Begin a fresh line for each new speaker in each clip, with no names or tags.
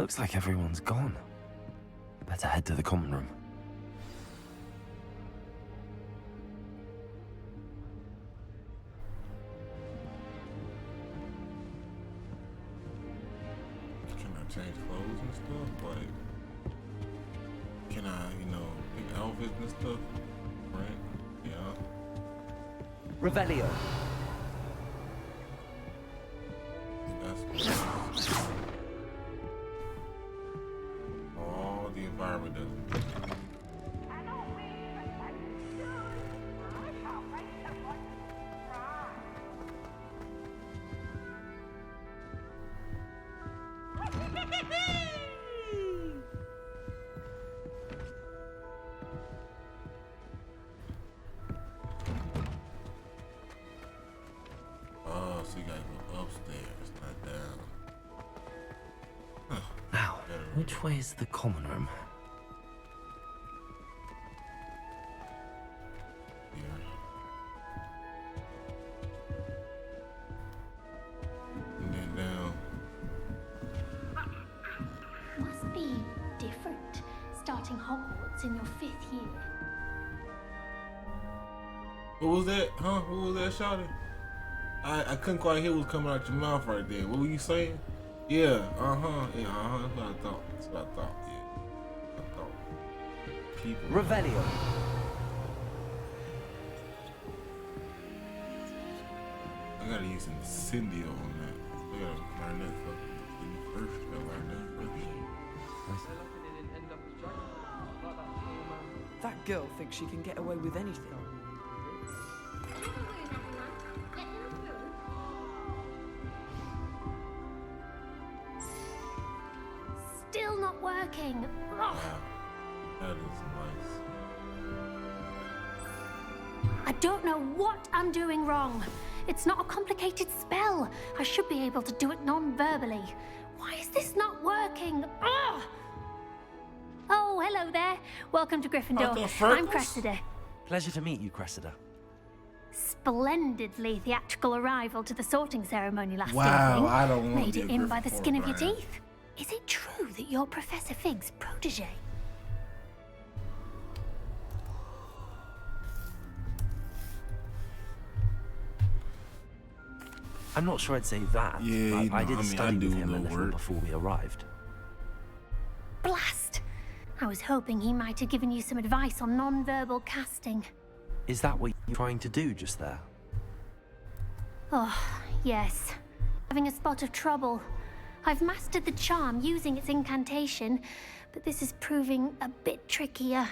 Looks like everyone's gone. Better head to the common room.
Can I change clothes and stuff? Like, can I, pick outfits and stuff? Right? Yeah.
Revelio.
That's all the environment does. Oh, so you gotta go upstairs, not down.
Now, which way is the common room?
Here. And then down.
Must be different starting Hogwarts in your 5th year.
What was that? Huh? What was that, shouting? I couldn't quite hear what was coming out your mouth right there. What were you saying? Yeah, uh-huh. Yeah, uh-huh. That's what I thought. That's what I thought. Yeah. I thought. People.
Revelio.
I gotta use Incendio on that. I gotta learn that fucking first. I gotta learn that first.
That girl thinks she can get away with anything.
Still not working. Ugh.
Wow. That is nice.
I don't know what I'm doing wrong. It's not a complicated spell. I should be able to do it non-verbally. Why is this not working? Ugh. Oh, hello there. Welcome to Gryffindor. I'm Cressida.
Pleasure to meet you, Cressida.
Splendidly theatrical arrival to the sorting ceremony last
Wow,
evening.
I don't want
Made
to
it
be a
in by the
Gryffindor,
skin of your
Brian.
teeth. Is it true that you're Professor Fig's protege?
I'm not sure I'd say that.
Yeah,
but I did study
do
with him a
little
little
work.
before we arrived.
Blast! I was hoping he might have given you some advice on non-verbal casting.
Is that what you're trying to do just there?
Oh, yes. Having a spot of trouble. I've mastered the charm using its incantation, but this is proving a bit trickier.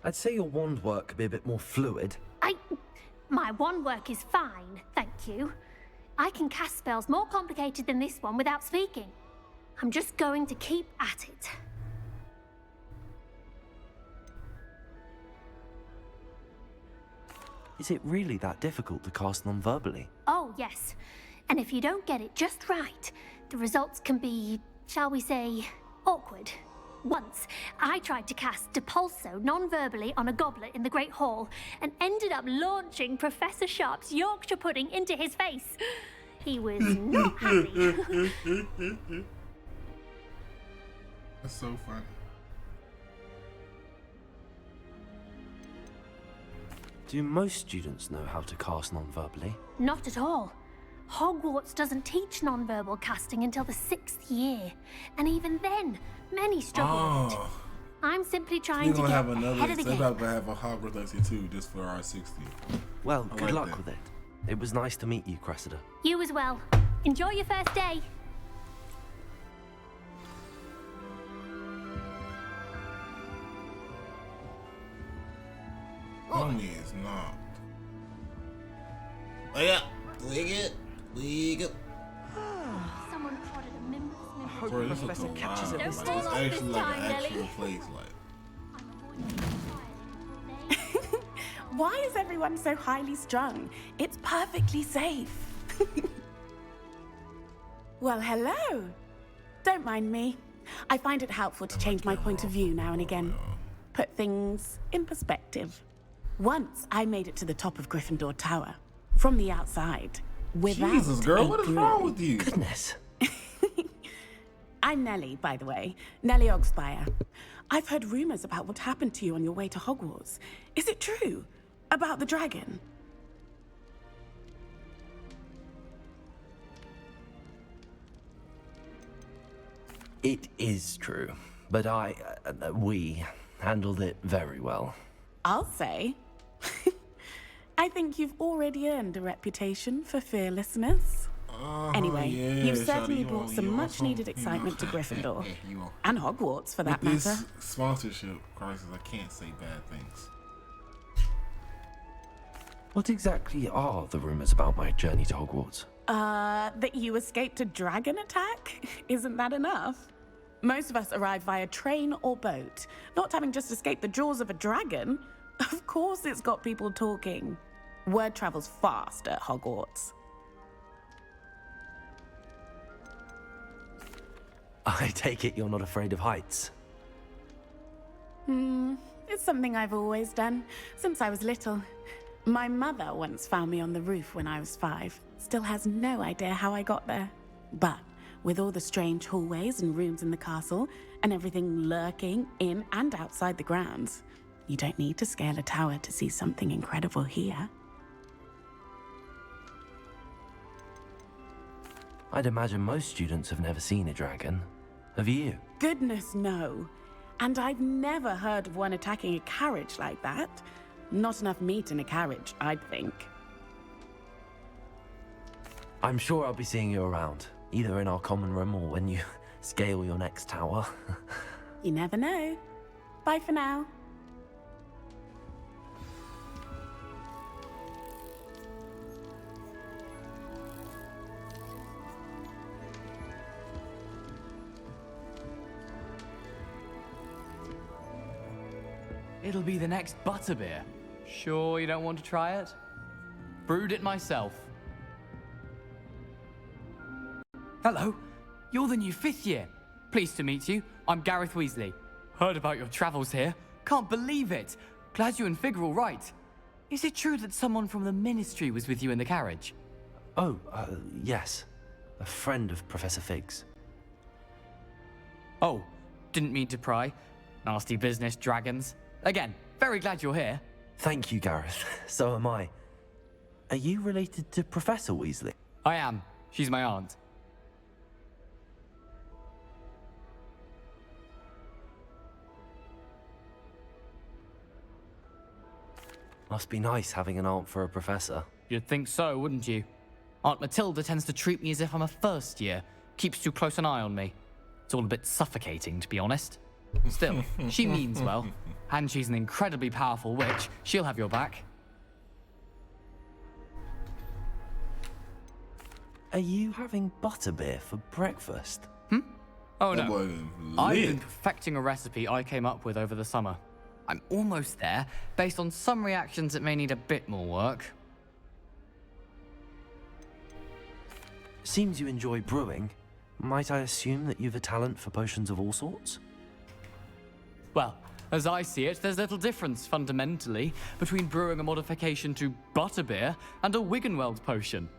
I'd say your wand work could be a bit more fluid.
My wand work is fine, thank you. I can cast spells more complicated than this one without speaking. I'm just going to keep at it.
Is it really that difficult to cast non-verbally?
Oh, yes. And if you don't get it just right, the results can be, shall we say, awkward. Once, I tried to cast Depulso non-verbally on a goblet in the Great Hall and ended up launching Professor Sharp's Yorkshire pudding into his face. He was not happy.
That's so funny.
Do most students know how to cast non-verbally?
Not at all. Hogwarts doesn't teach non-verbal casting until the 6th year. And even then, many struggle with it.
Oh,
I'm simply
we're
trying to
gonna
get
have
ahead
another.
of the
They're
game.
about to have a Hogwarts Legacy 2 just for our 60th.
Well,
I
good
like
luck
that.
with it. It was nice to meet you, Cressida.
You as well. Enjoy your first day.
Mommy is not. Wake up! Wake up!
Someone prodded a member.
Hope
Bro, this looks
Professor
a
catches
lot.
it
Like,
this
it's
fall off
time.
actually
this
like
time,
an actual
Nelly.
place. Like,
Why is everyone so highly strung? It's perfectly safe. Well, hello. Don't mind me. I find it helpful to change my point of view now and again. Put things in perspective. Once I made it to the top of Gryffindor Tower, from the outside, without
Jesus, girl,
a
what is
broom.
wrong with you?
Goodness.
I'm Nellie, by the way. Nellie Ogspire. I've heard rumors about what happened to you on your way to Hogwarts. Is it true? About the dragon?
It is true, but we handled it very well.
I'll say. I think you've already earned a reputation for fearlessness. Anyway,
Yeah,
you've
shawty,
certainly
you
brought
want-
some
you want
much-needed
some,
excitement to Gryffindor.
You want-
And Hogwarts, for that
With this
matter.
sponsorship crisis, I can't say bad things.
What exactly are the rumors about my journey to Hogwarts?
That you escaped a dragon attack? Isn't that enough? Most of us arrive via train or boat, not having just escaped the jaws of a dragon. Of course it's got people talking. Word travels fast at Hogwarts.
I take it you're not afraid of heights.
It's something I've always done, since I was little. My mother once found me on the roof when I was 5. Still has no idea how I got there. But with all the strange hallways and rooms in the castle, and everything lurking in and outside the grounds, you don't need to scale a tower to see something incredible here.
I'd imagine most students have never seen a dragon. Have you?
Goodness, no. And I've never heard of one attacking a carriage like that. Not enough meat in a carriage, I'd think.
I'm sure I'll be seeing you around, either in our common room or when you scale your next tower.
You never know. Bye for now.
It'll be the next butterbeer. Sure you don't want to try it? Brewed it myself. Hello, you're the new 5th year. Pleased to meet you. I'm Gareth Weasley. Heard about your travels here. Can't believe it. Glad you and Fig are all right. Is it true that someone from the Ministry was with you in the carriage?
Oh, yes. A friend of Professor Fig's.
Oh, didn't mean to pry. Nasty business, dragons. Again, very glad you're here.
Thank you, Gareth. So am I. Are you related to Professor Weasley?
I am. She's my aunt.
Must be nice having an aunt for a professor.
You'd think so, wouldn't you? Aunt Matilda tends to treat me as if I'm a first year. Keeps too close an eye on me. It's all a bit suffocating, to be honest. Still, she means well. And she's an incredibly powerful witch. She'll have your back.
Are you having butterbeer for breakfast?
Oh
That
no.
boy
I've
lit.
been perfecting a recipe I came up with over the summer. I'm almost there. Based on some reactions, it may need a bit more work.
Seems you enjoy brewing. Might I assume that you've a talent for potions of all sorts?
Well, as I see it, there's little difference, fundamentally, between brewing a modification to butterbeer and a Wiggenweld potion.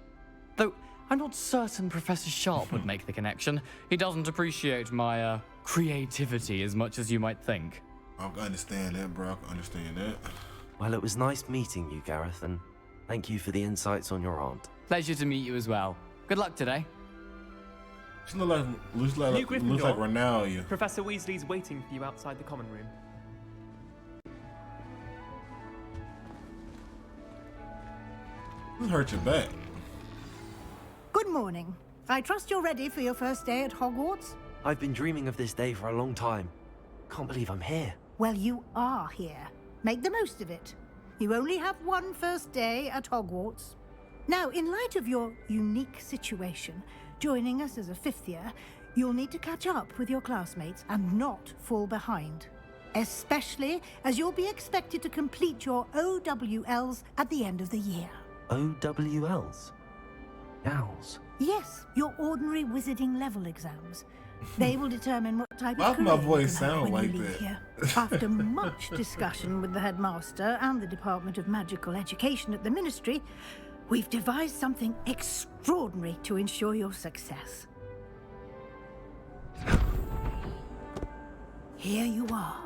Though, I'm not certain Professor Sharp would make the connection. He doesn't appreciate my, creativity as much as you might think.
I can understand that, bro. I can understand that.
Well, it was nice meeting you, Gareth, and thank you for the insights on your aunt.
Pleasure to meet you as well. Good luck today.
She looks like
New Gryffindor.
Ronaldo.
Professor Weasley's waiting for you outside the common room.
Who hurt your back?
Good morning. I trust you're ready for your first day at Hogwarts?
I've been dreaming of this day for a long time. Can't believe I'm here.
Well, you are here. Make the most of it. You only have one first day at Hogwarts. Now, in light of your unique situation, joining us as a 5th year, you'll need to catch up with your classmates and not fall behind. Especially as you'll be expected to complete your OWLs at the end of the year.
OWLs? Owls?
Yes, your ordinary wizarding level exams. They will determine what type
Why
of
does my
career you
voice
can have
sound
when
like
you leave
that?
here. After much discussion with the headmaster and the Department of Magical Education at the Ministry, we've devised something extraordinary to ensure your success. Here you are.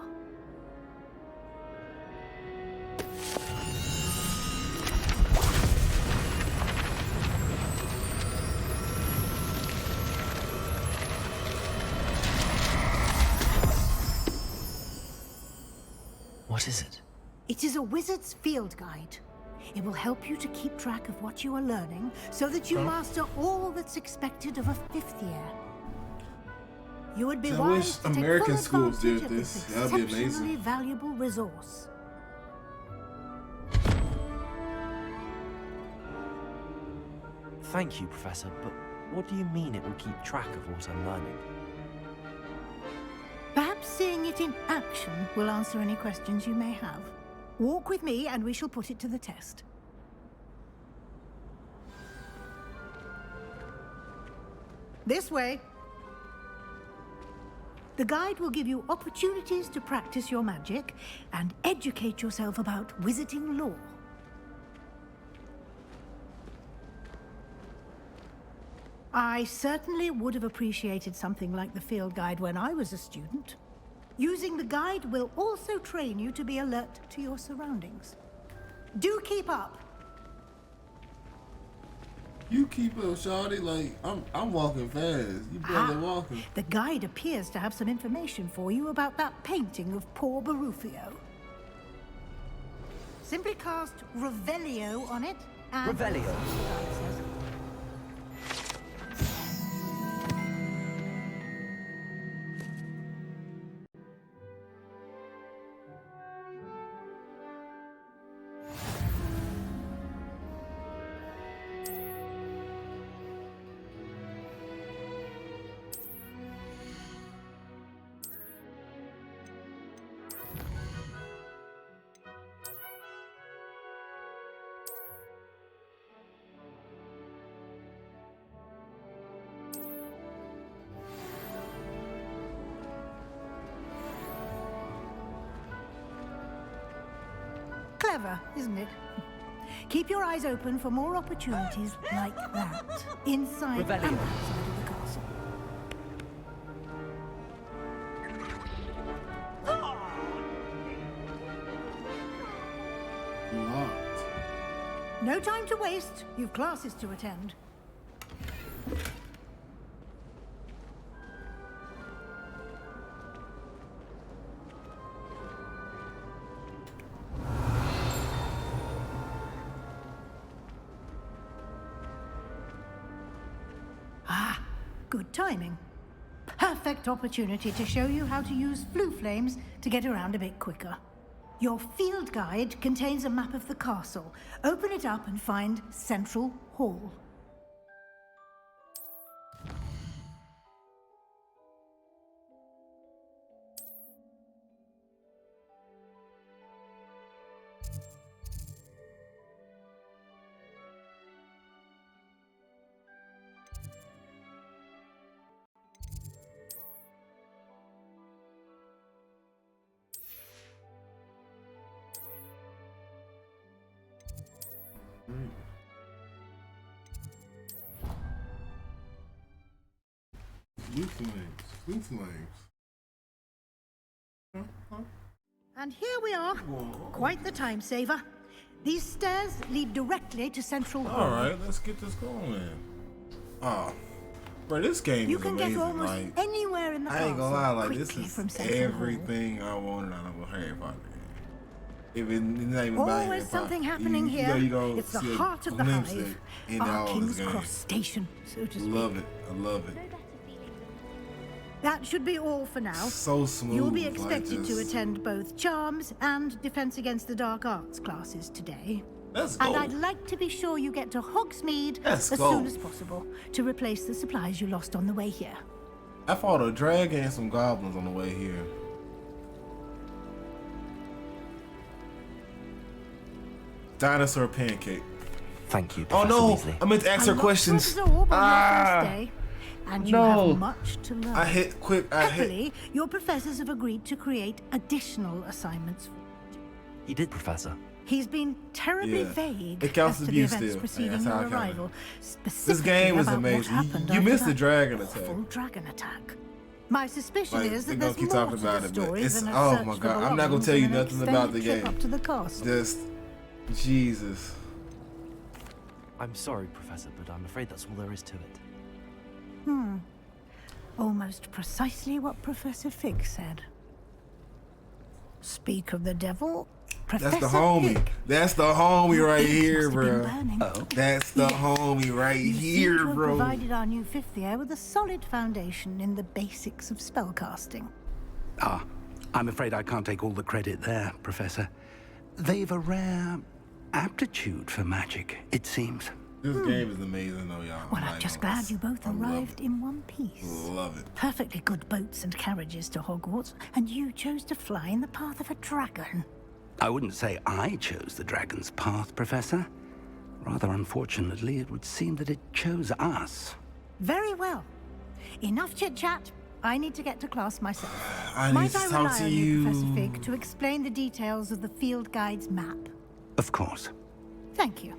What is it?
It is a wizard's field guide. It will help you to keep track of what you are learning so that you master all that's expected of a 5th year. You would be
I
wise
wish
to take
American
full
schools did
advantage of
this.
this
That'd be amazing.
exceptionally valuable resource.
Thank you, Professor, but what do you mean it will keep track of what I'm learning?
Perhaps seeing it in action will answer any questions you may have. Walk with me and we shall put it to the test. This way. The guide will give you opportunities to practice your magic and educate yourself about wizarding lore. I certainly would have appreciated something like the field guide when I was a student. Using the guide will also train you to be alert to your surroundings. Do keep up.
You keep up, shawty. Like I'm walking fast. You barely walking.
The guide appears to have some information for you about that painting of poor Barufio. Simply cast Revelio on it and...
Revelio.
Clever, isn't it? Keep your eyes open for more opportunities like that, inside and
Revelio.
outside of the castle.
Locked.
No time to waste. You've classes to attend. Good timing. Perfect opportunity to show you how to use flue flames to get around a bit quicker. Your field guide contains a map of the castle. Open it up and find Central Hall.
Blue flames. Blue flames.
And here we are. Quite the time saver. These stairs lead directly to Central Hall.
Alright, let's get this going then. Oh. Bro, this game
You
is
can
amazing.
get almost
Like,
anywhere in the
I
castle
ain't gonna lie, like this
quickly
is
from Central Hall.
everything I wanted out of a Harry Potter game. If it's not even about Harry
Always
Potter,
something happening
you
here.
know, you gonna
It's the
see a
heart of the
glimpse
hive.
in
Our
all
King's
this
Cross
game.
station, so to speak.
Love it. I love it.
That should be all for now.
So smooth.
You'll be
like,
expected to
just-
attend both Charms and Defense Against the Dark Arts classes today.
Let's
And
go.
I'd like to be sure you get to Hogsmeade
Let's
as
go.
soon as possible to replace the supplies you lost on the way here.
I fought a dragon and some goblins on the way here. Dinosaur pancake.
Thank you,
Oh
Professor
no!
Weasley.
I meant to ask
A
her
lot
questions.
to absorb on your
Ah!
first day. and you
No.
have much to learn.
I hit quick. I hit.
Happily, your professors have agreed to create additional assignments.
He did, Professor.
He's been terribly
Yeah.
vague
It counts
as
as
to the
abuse
events
still.
preceding
That's how
your
I count it.
arrival.
This
Specifically
game is
about what
amazing.
happened
You
after
missed the
that
dragon attack.
awful dragon attack. My suspicion
Like,
is
they're
that
gonna
there's
keep
more
talking
to
about
the
it, but
story
it's
than a
oh
search
my
for
god, I'm not gonna
belongings
tell you
and an
nothing about the
extended trip
game.
up to the castle.
Just Jesus.
I'm sorry, Professor, but I'm afraid that's all there is to it.
Almost precisely what Professor Fig said. Speak of the devil, Professor
That's the homie.
Fig.
That's the homie right here,
Must have been
bro.
burning.
That's the homie right
You seem
here,
to have
bro.
provided our new fifth year with a solid foundation in the basics of spellcasting.
Ah, I'm afraid I can't take all the credit there, Professor. They've a rare aptitude for magic, it seems.
This game is amazing, though, y'all.
Well, I'm just glad you both arrived in one piece.
Love it.
Perfectly good boats and carriages to Hogwarts, and you chose to fly in the path of a dragon.
I wouldn't say I chose the dragon's path, Professor. Rather unfortunately, it would seem that it chose us.
Very well. Enough chit-chat. I need to get to class myself.
I need
Might
to
I
talk
rely
to
on you,
you.
Professor Fig, to explain the details of the field guide's map?
Of course.
Thank you.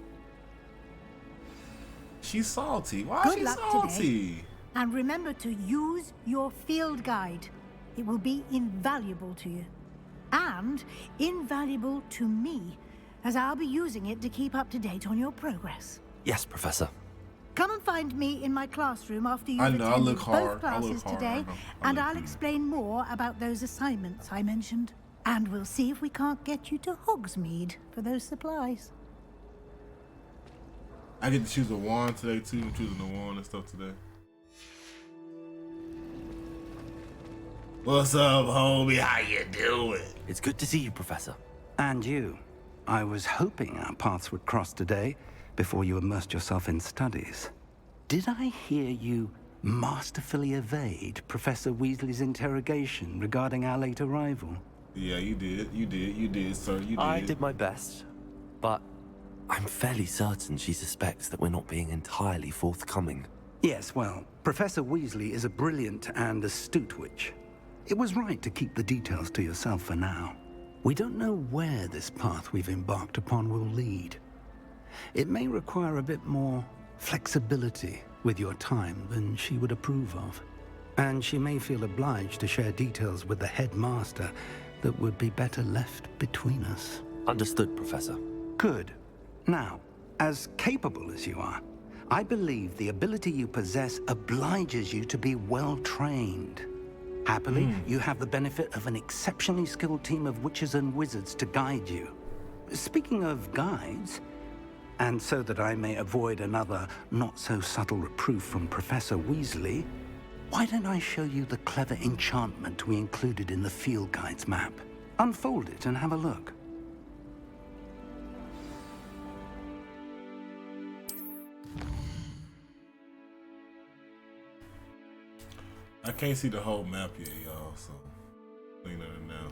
She's salty. Why is
Good
she
luck
salty?
today. And remember to use your field guide. It will be invaluable to you. And invaluable to me, as I'll be using it to keep up to date on your progress.
Yes, Professor.
Come and find me in my classroom after you've
I know, I
attended
look hard.
both
I look
classes
hard. I
today,
know.
and
look
I'll
good.
explain more about those assignments I mentioned. And we'll see if we can't get you to Hogsmeade for those supplies.
I get to choose a wand today, too. I'm choosing a wand and stuff today. What's up, homie? How you doing?
It's good to see you, Professor.
And you. I was hoping our paths would cross today before you immersed yourself in studies. Did I hear you masterfully evade Professor Weasley's interrogation regarding our late arrival?
Yeah, you did. You did, sir. You did.
I did my best, but I'm fairly certain she suspects that we're not being entirely forthcoming.
Yes, well, Professor Weasley is a brilliant and astute witch. It was right to keep the details to yourself for now. We don't know where this path we've embarked upon will lead. It may require a bit more flexibility with your time than she would approve of. And she may feel obliged to share details with the headmaster that would be better left between us.
Understood, Professor.
Good. Now, as capable as you are, I believe the ability you possess obliges you to be well-trained. Happily, you have the benefit of an exceptionally skilled team of witches and wizards to guide you. Speaking of guides, and so that I may avoid another not-so-subtle reproof from Professor Weasley, why don't I show you the clever enchantment we included in the field guide's map? Unfold it and have a look.
I can't see the whole map yet, y'all, so clean it now.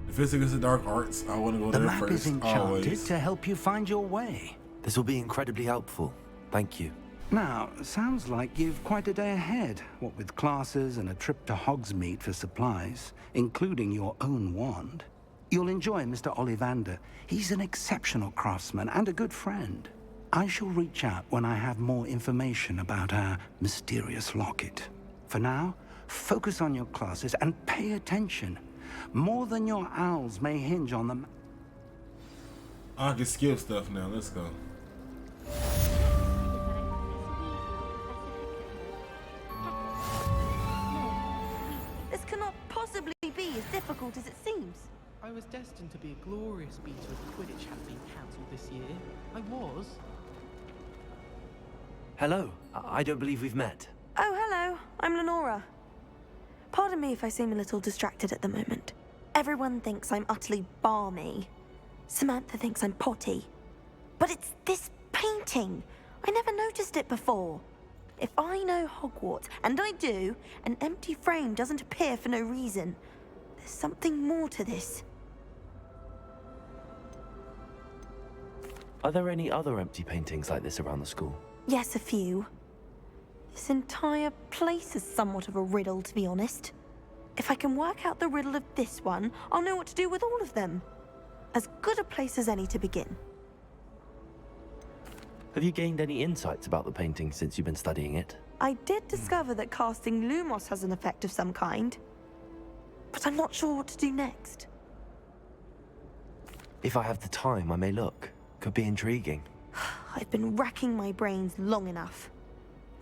If it's against the dark arts, I want to go
The
there
map
first.
is enchanted
Always.
to help you find your way.
This will be incredibly helpful. Thank you.
Now, sounds like you've quite a day ahead, what with classes and a trip to Hogsmeade for supplies, including your own wand. You'll enjoy Mr. Ollivander. He's an exceptional craftsman and a good friend. I shall reach out when I have more information about our mysterious locket. For now, focus on your classes and pay attention. More than your owls may hinge on them.
I can skip stuff now. Let's go.
This cannot possibly be as difficult as it seems.
I was destined to be a glorious beater if Quidditch hadn't been cancelled this year. I was.
Hello. I don't believe we've met.
Oh, hello. I'm Lenora. Pardon me if I seem a little distracted at the moment. Everyone thinks I'm utterly balmy. Samantha thinks I'm potty. But it's this painting. I never noticed it before. If I know Hogwarts, and I do, an empty frame doesn't appear for no reason. There's something more to this.
Are there any other empty paintings like this around the school?
Yes, a few. This entire place is somewhat of a riddle, to be honest. If I can work out the riddle of this one, I'll know what to do with all of them. As good a place as any to begin.
Have you gained any insights about the painting since you've been studying it?
I did discover that casting Lumos has an effect of some kind, but I'm not sure what to do next.
If I have the time, I may look. Could be intriguing.
I've been racking my brains long enough.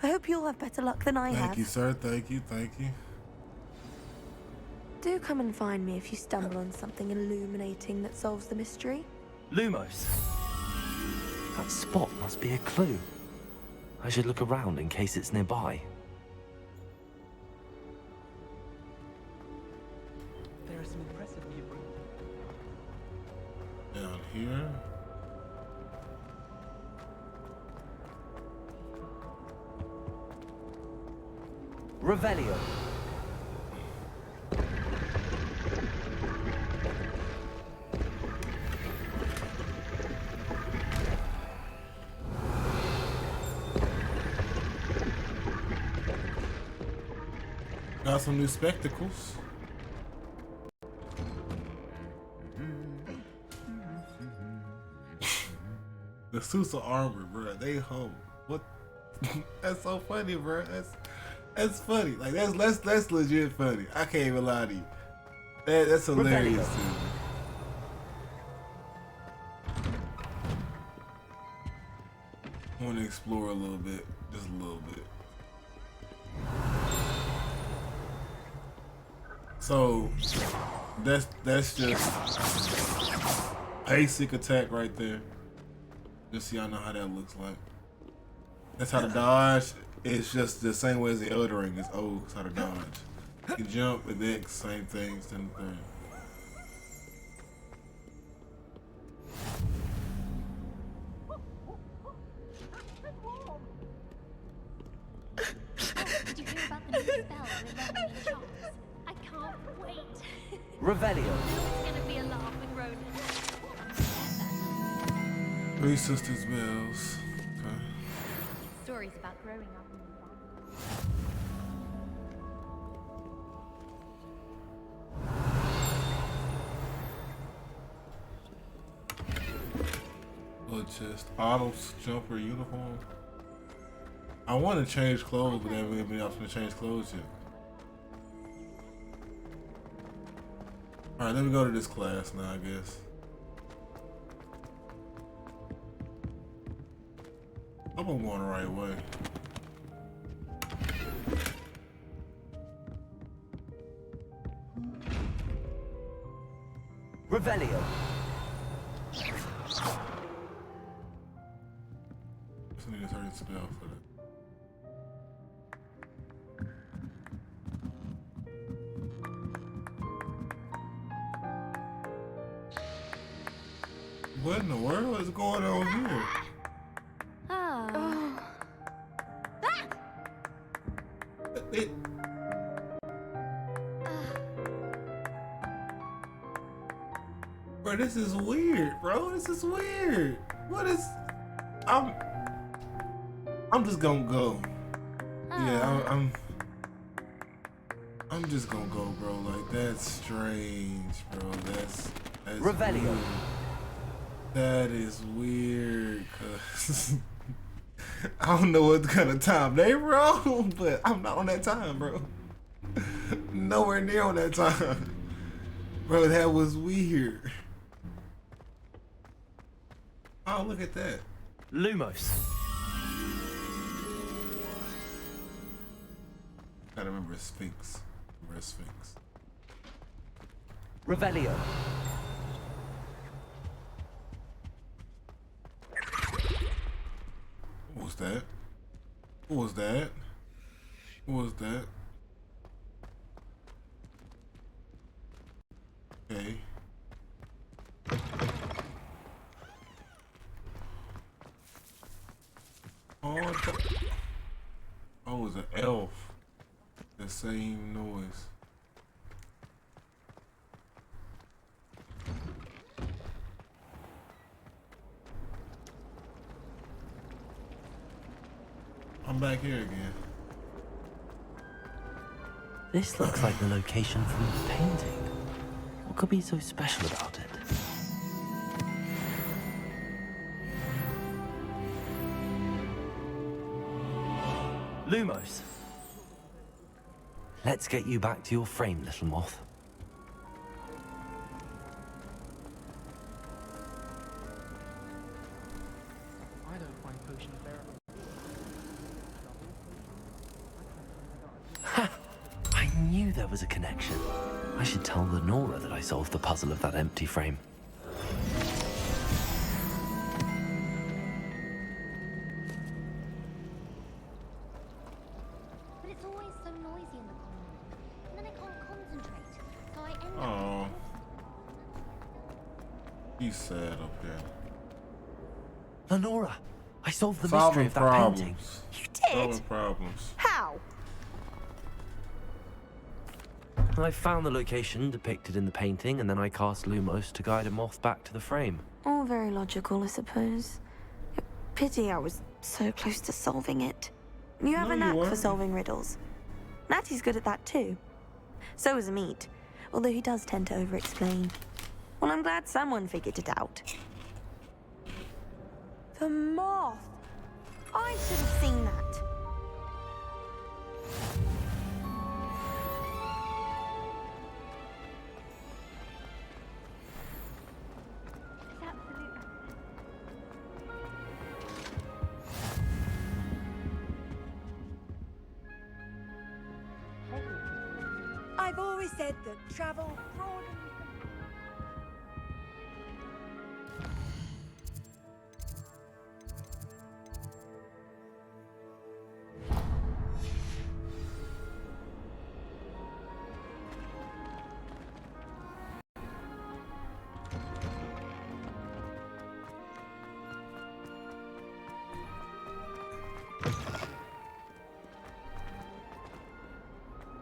I hope you'll have better luck than I have.
Thank you, sir. Thank you. Thank you.
Do come and find me if you stumble on something illuminating that solves the mystery.
Lumos. That spot must be a clue. I should look around in case it's nearby.
There are some impressive new
Down here.
Revelio.
Got some new spectacles. The suits of armor, bro. They home. What? That's so funny, bro. That's funny. Like that's legit funny. I can't even lie to you. That's hilarious. To me. I want to explore a little bit, just a little bit. So that's just basic attack right there. Just so y'all know how that looks like. That's how to dodge. It's just the same way as the Elder Ring is O. It's how to dodge. You can jump and X, same thing, same thing.
Did you hear about the new spell we're learning in shops? I can't wait.
Revelio.
It's gonna be a laughing rodent.
Three Sisters bells. Okay.
Stories about growing up in the farm.
Blood chest. Autumn's jumper uniform. I want to change clothes, but then maybe I'm gonna change clothes yet. Alright, let me go to this class now, I guess. I'm going the right way.
Revelio.
Just need a certain spell for that. What in the world is going on here?
Oh.
It, bro, this is weird, bro. This is weird. What is? I'm just gonna go. Yeah, I'm just gonna go, bro. Like that's strange, bro. That's
Revelio.
weird. That is weird, cause I don't know what kind of time they bro, but I'm not on that time, bro. Nowhere near on that time. Bro, that was weird. Oh, look at that.
Lumos.
Gotta remember Sphinx. Remember Sphinx.
Revelio.
What was that? What was that? What was that? Okay. Oh, it was an elf. The same noise. I'm back here again.
This looks like the location from the painting. What could be so special about it? Lumos. Let's get you back to your frame, little moth.
I don't find potions bearable.
Ha! I knew there was a connection. I should tell Lenora that I solved the puzzle of that empty frame.
But it's always so noisy in the common room, and then I can't concentrate, so I end
Oh.
up...
He's sad up here.
Lenora, I solved the mystery
Solving
of that
problems.
painting.
You did?
Solving problems.
How?
I found the location depicted in the painting, and then I cast Lumos to guide a moth back to the frame.
All very logical, I suppose. Pity I was so close to solving it. You have
No,
a
you
knack for
weren't.
solving riddles. Natty's good at that too. So is Mead, although he does tend to over-explain. Well, I'm glad someone figured it out. The moth! I should have seen that.
It's absolute...
I've always said that travel broadens.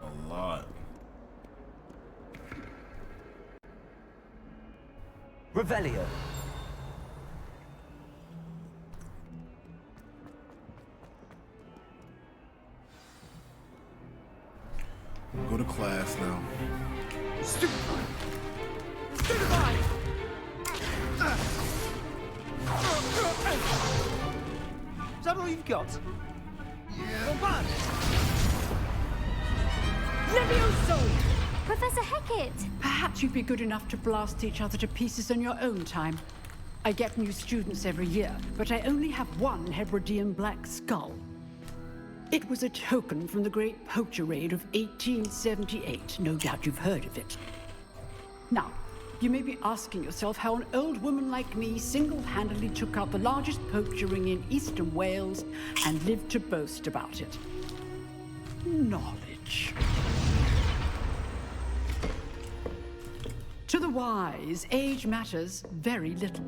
A lot.
Revelio.
Go to class now.
Stupefy! Stupefy!
Is that all you've got?
Bombard! Levioso!
Professor Hecat!
Perhaps you'd be good enough to blast each other to pieces in your own time. I get new students every year, but I only have one Hebridean black skull. It was a token from the Great Poacher Raid of 1878. No doubt you've heard of it. Now, you may be asking yourself how an old woman like me single-handedly took out the largest poacher ring in eastern Wales and lived to boast about it. Knowledge. To the wise, age matters very little.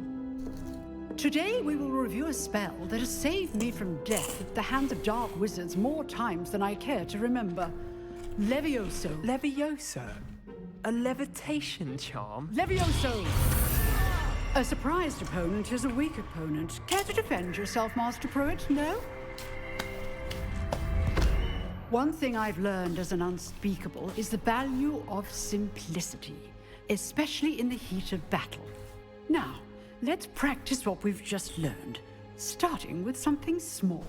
Today we will review a spell that has saved me from death at the hands of dark wizards more times than I care to remember. Levioso.
Levioso? A levitation charm?
Levioso! A surprised opponent is a weak opponent. Care to defend yourself, Master Pruitt? No? One thing I've learned as an unspeakable is the value of simplicity, especially in the heat of battle. Now, let's practice what we've just learned, starting with something small.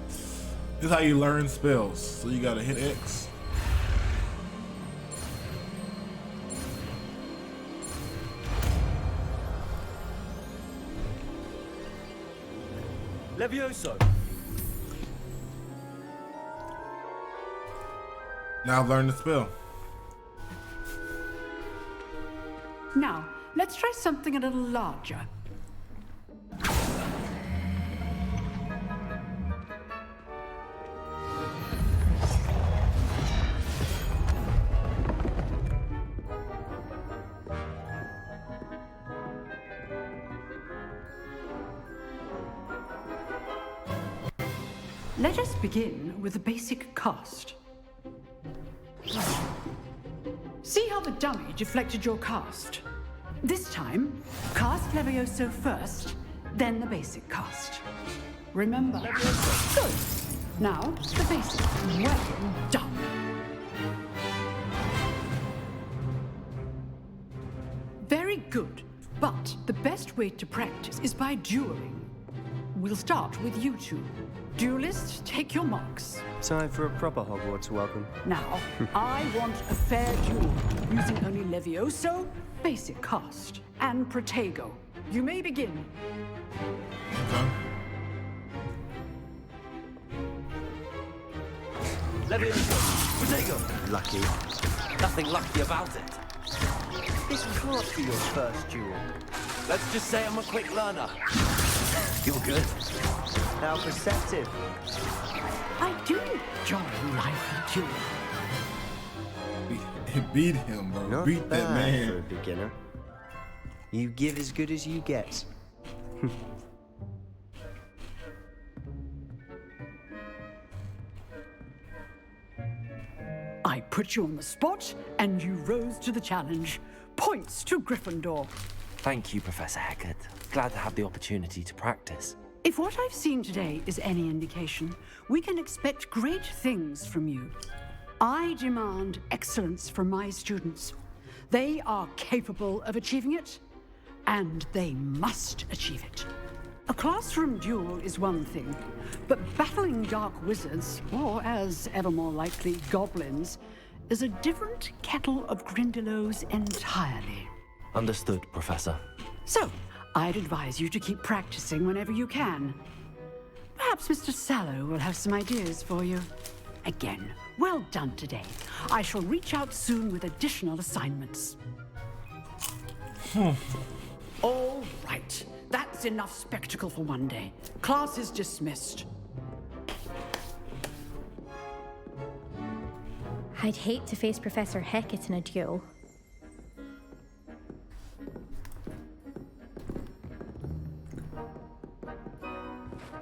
This is how you learn spells. So you gotta hit X.
Levioso.
Now I've learned the spell.
Now, let's try something a little larger. Let us begin with the basic cast. See how the dummy deflected your cast? This time, cast Levioso first, then the basic cast. Remember. Good. Now, the basic. Well done. Very good. But the best way to practice is by dueling. We'll start with you two. Duelists, take your marks.
Time for a proper Hogwarts welcome.
Now, I want a fair duel, using only Levioso, basic cast, and Protego. You may begin.
Okay.
Levioso, Protego.
Lucky.
Nothing lucky about it.
This can't be your first duel.
Let's just say I'm a quick learner. You're good.
How perceptive.
I do enjoy lively duel.
Beat him, bro.
Not
Beat that
bad
man.
for a beginner. You give as good as you get.
I put you on the spot, and you rose to the challenge. Points to Gryffindor.
Thank you, Professor Hecat. Glad to have the opportunity to practice.
If what I've seen today is any indication, we can expect great things from you. I demand excellence from my students. They are capable of achieving it, and they must achieve it. A classroom duel is one thing, but battling dark wizards, or as ever more likely, goblins, is a different kettle of Grindylows entirely.
Understood, Professor.
So, I'd advise you to keep practicing whenever you can. Perhaps Mr. Sallow will have some ideas for you. Again, well done today. I shall reach out soon with additional assignments. All right. That's enough spectacle for one day. Class is dismissed.
I'd hate to face Professor Hecat in a duel.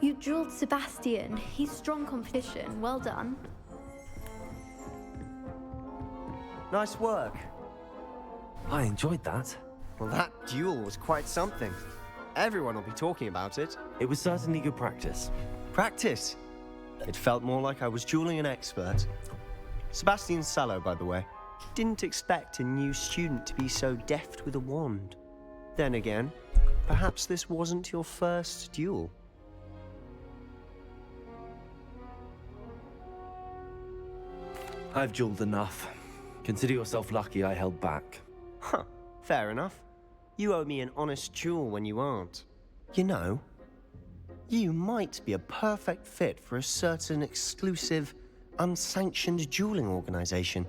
You dueled Sebastian. He's strong competition. Well done.
Nice work.
I enjoyed that.
Well, that duel was quite something. Everyone will be talking about it.
It was certainly good practice.
Practice? It felt more like I was dueling an expert. Sebastian Sallow, by the way. Didn't expect a new student to be so deft with a wand. Then again, perhaps this wasn't your first duel.
I've dueled enough. Consider yourself lucky I held back.
Huh, fair enough. You owe me an honest duel when you aren't. You know, you might be a perfect fit for a certain exclusive, unsanctioned dueling organization.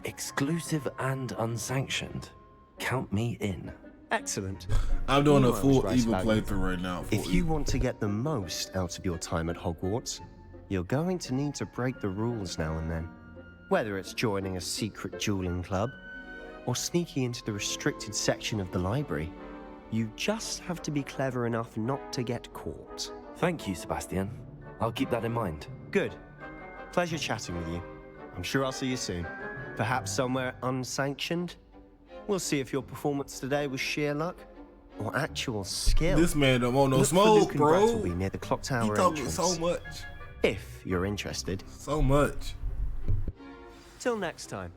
Exclusive and unsanctioned? Count me in.
Excellent.
I'm doing
You
a
know
full
what's
evil
right about you.
playthrough right now.
If you want to get the most out of your time at Hogwarts, you're going to need to break the rules now and then. Whether it's joining a secret dueling club, or sneaking into the restricted section of the library, you just have to be clever enough not to get caught.
Thank you, Sebastian. I'll keep that in mind.
Good. Pleasure chatting with you. I'm sure I'll see you soon. Perhaps somewhere unsanctioned? We'll see if your performance today was sheer luck or actual skill.
This man don't want no
Look for
smoke,
Luke and Brett
bro.
will be near the clock
He
tower
talking
entrance.
so much.
If you're interested.
So much.
Till next time.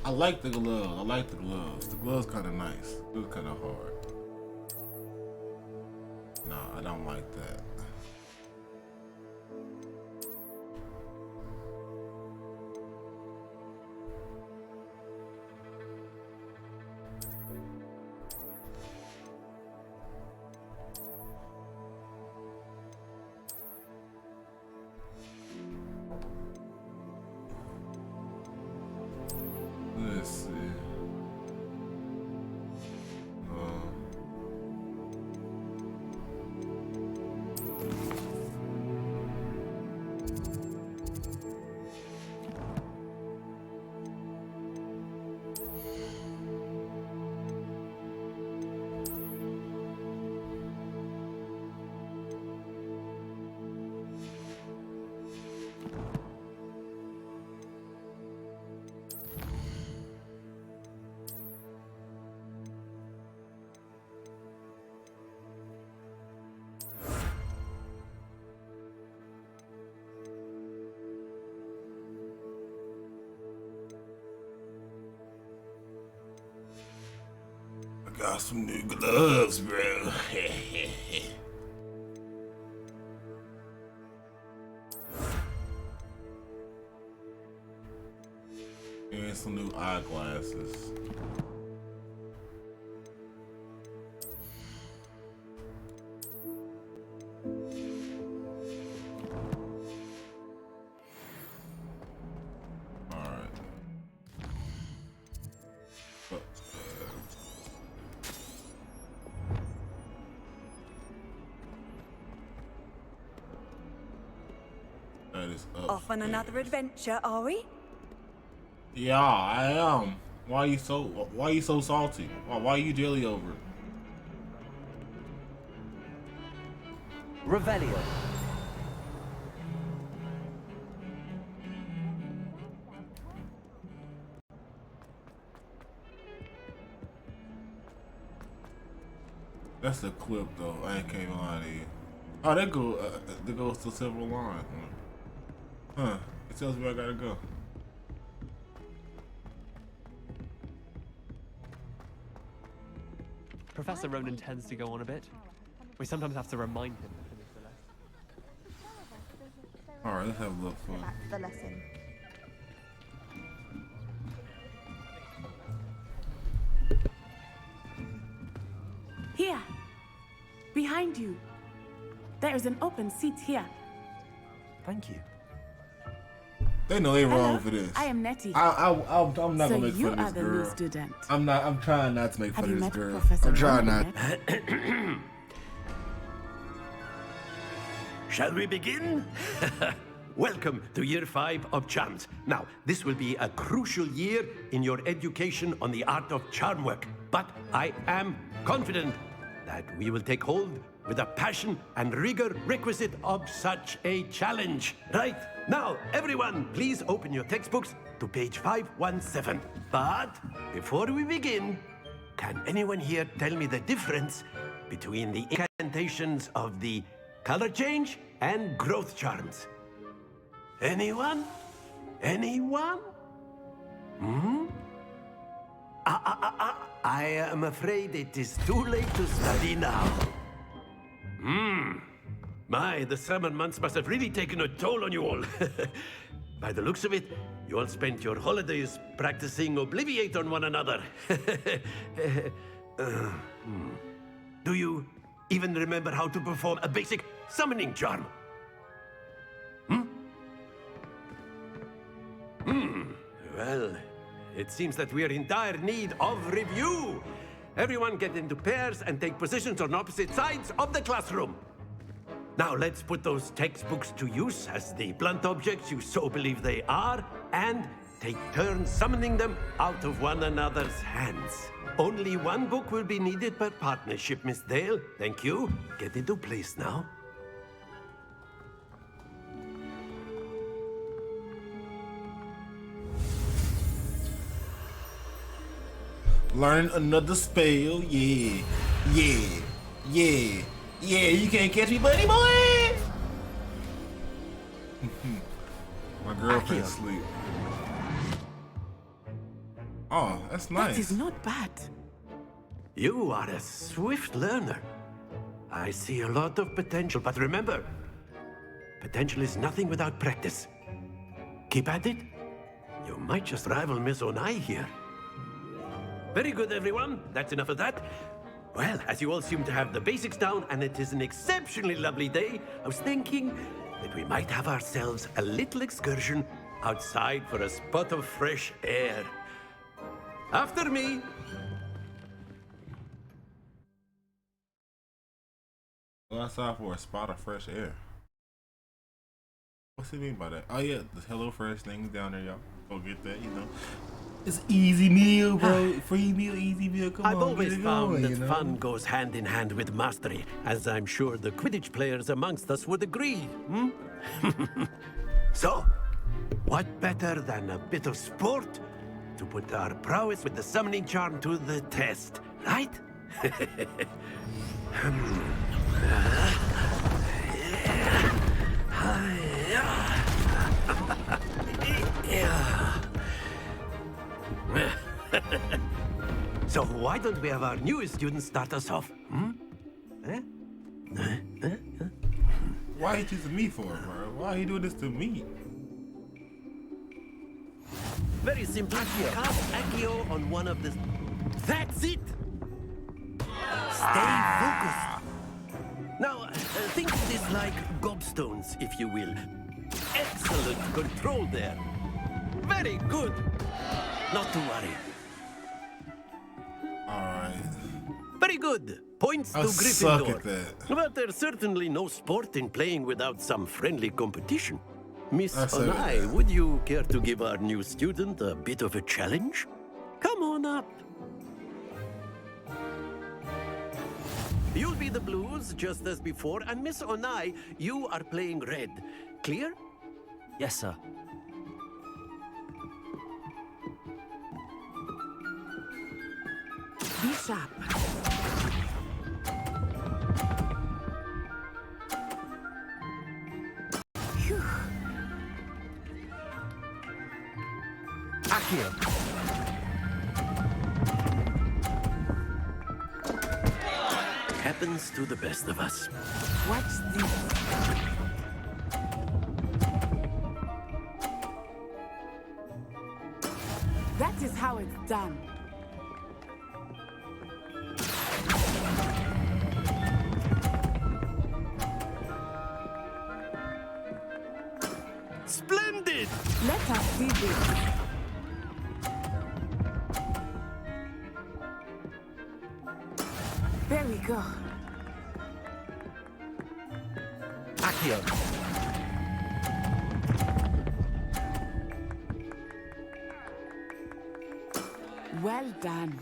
I like the gloves. I like the gloves. The gloves kind of nice. It was kind of hard. No, I don't like that. Got some new gloves, bro. And some new eyeglasses.
Off on another adventure, are we?
Yeah, I am. Why you so salty? Why you jelly over it?
Revelio.
That's the clip though. I ain't can't lie to you. Oh, that goes to several lines. Huh? It tells me I gotta go.
Professor Ronan tends to go on a bit. We sometimes have to remind him to finish the lesson.
All right, let's have a look for
Back to the lesson.
Here. Behind you. There is an open seat here.
Thank you.
They know they wrong for this.
I am Nettie.
I'm not gonna make
you
fun
are
of
the
this
new
girl.
student.
I'm trying not to make
Have
fun
you
of this
met
girl.
Professor
I'm trying
Ronan
not.
Shall we begin? Welcome to Year 5 of Charms. Now, this will be a crucial year in your education on the art of charm work. But I am confident that we will take hold with the passion and rigor requisite of such a challenge. Right, now, everyone, please open your textbooks to page 517. But before we begin, can anyone here tell me the difference between the incantations of the color change and growth charms? Anyone? Anyone? I am afraid it is too late to study now. My, the summer months must have really taken a toll on you all. By the looks of it, you all spent your holidays practicing Obliviate on one another. Do you even remember how to perform a basic summoning charm? Well, it seems that we are in dire need of review. Everyone get into pairs and take positions on opposite sides of the classroom. Now let's put those textbooks to use as the blunt objects you so believe they are, and take turns summoning them out of one another's hands. Only one book will be needed per partnership, Miss Dale. Thank you. Get into place now.
Learn another spell, yeah. You can't catch me, buddy boy. My girlfriend's asleep. Oh, that's nice.
That is not bad.
You are a swift learner. I see a lot of potential, but remember, potential is nothing without practice. Keep at it. You might just rival Miss Onai here. Very good, everyone. That's enough of that. Well, as you all seem to have the basics down, and it is an exceptionally lovely day, I was thinking that we might have ourselves a little excursion outside for a spot of fresh air. After me.
Go outside for a spot of fresh air. What's it mean by that? Oh yeah, the Hello Fresh thing down there, y'all. Go get that, you know. It's easy meal, bro. Free meal, easy meal. Come
I've
on,
always
get it
found
going,
that
you know?
fun goes hand in hand with mastery, as I'm sure the Quidditch players amongst us would agree. So, what better than a bit of sport to put our prowess with the summoning charm to the test, right? So why don't we have our newest student start us off?
Why are you choosing me for it, bro? Why are you doing this to me?
Very simple. Cast Accio on one of the... That's it! Stay focused. Now, think of this like gobstones, if you will. Excellent control there. Very good. Not to worry.
Alright.
Very good. Points to
I suck at
Gryffindor.
that.
But there's certainly no sport in playing without some friendly competition. Miss
I said
Onai,
that.
would you care to give our new student a bit of a challenge? Come on up. You'll be the blues, just as before, and Miss Onai, you are playing red. Clear?
Yes, sir.
Be sharp. Phew.
Accio.
Happens to the best of us.
Watch this. That is how it's done.
Splendid!
Let us see this. There we go.
Accio.
Well done.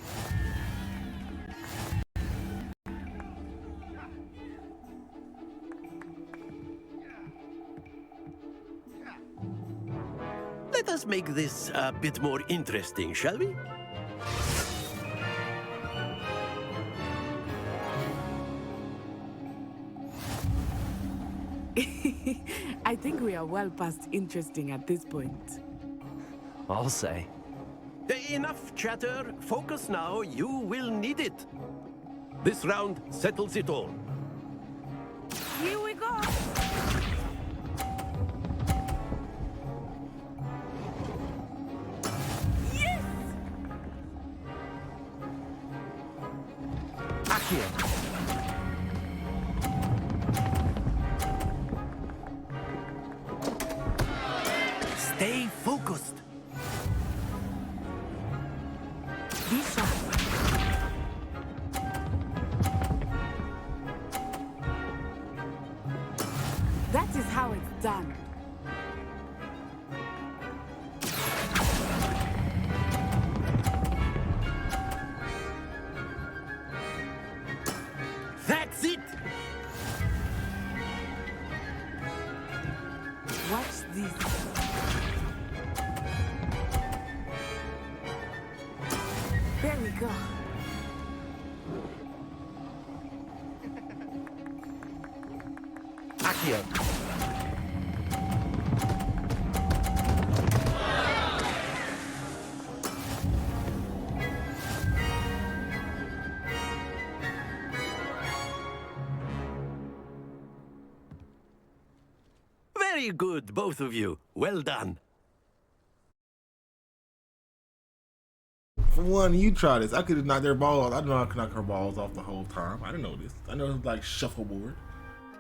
Let us make this a bit more interesting, shall we?
I think we are well past interesting at this point.
I'll say.
Enough chatter. Focus now. You will need it. This round settles it all.
Here we go. Yes!
Accio.
Stay focused.
Be sharp. That is how it's done.
That's it!
Watch this. There we go.
Accio.
Very good, both of you. Well done.
For one, you try this. I could have knocked their balls off. I know I could knock her balls off the whole time. I didn't know this. I know it was like shuffleboard.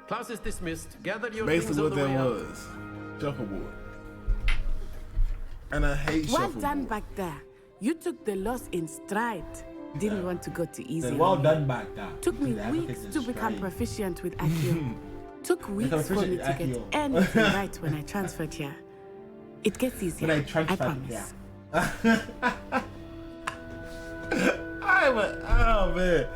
Class is dismissed. Gather your
Basically
things
what
on the
that
way out.
was. Shuffleboard. And I hate
Well
shuffleboard.
done back there. You took the loss in stride. Didn't want to go too easy.
Well
on me.
done back there.
Took me
The
weeks
Africans
to
in
become
stride.
proficient with Accio. Took weeks for
proficient
me
with
to get
Accio.
anything right when I transferred here. It gets easier.
When I
I
transferred
promise.
Oh man,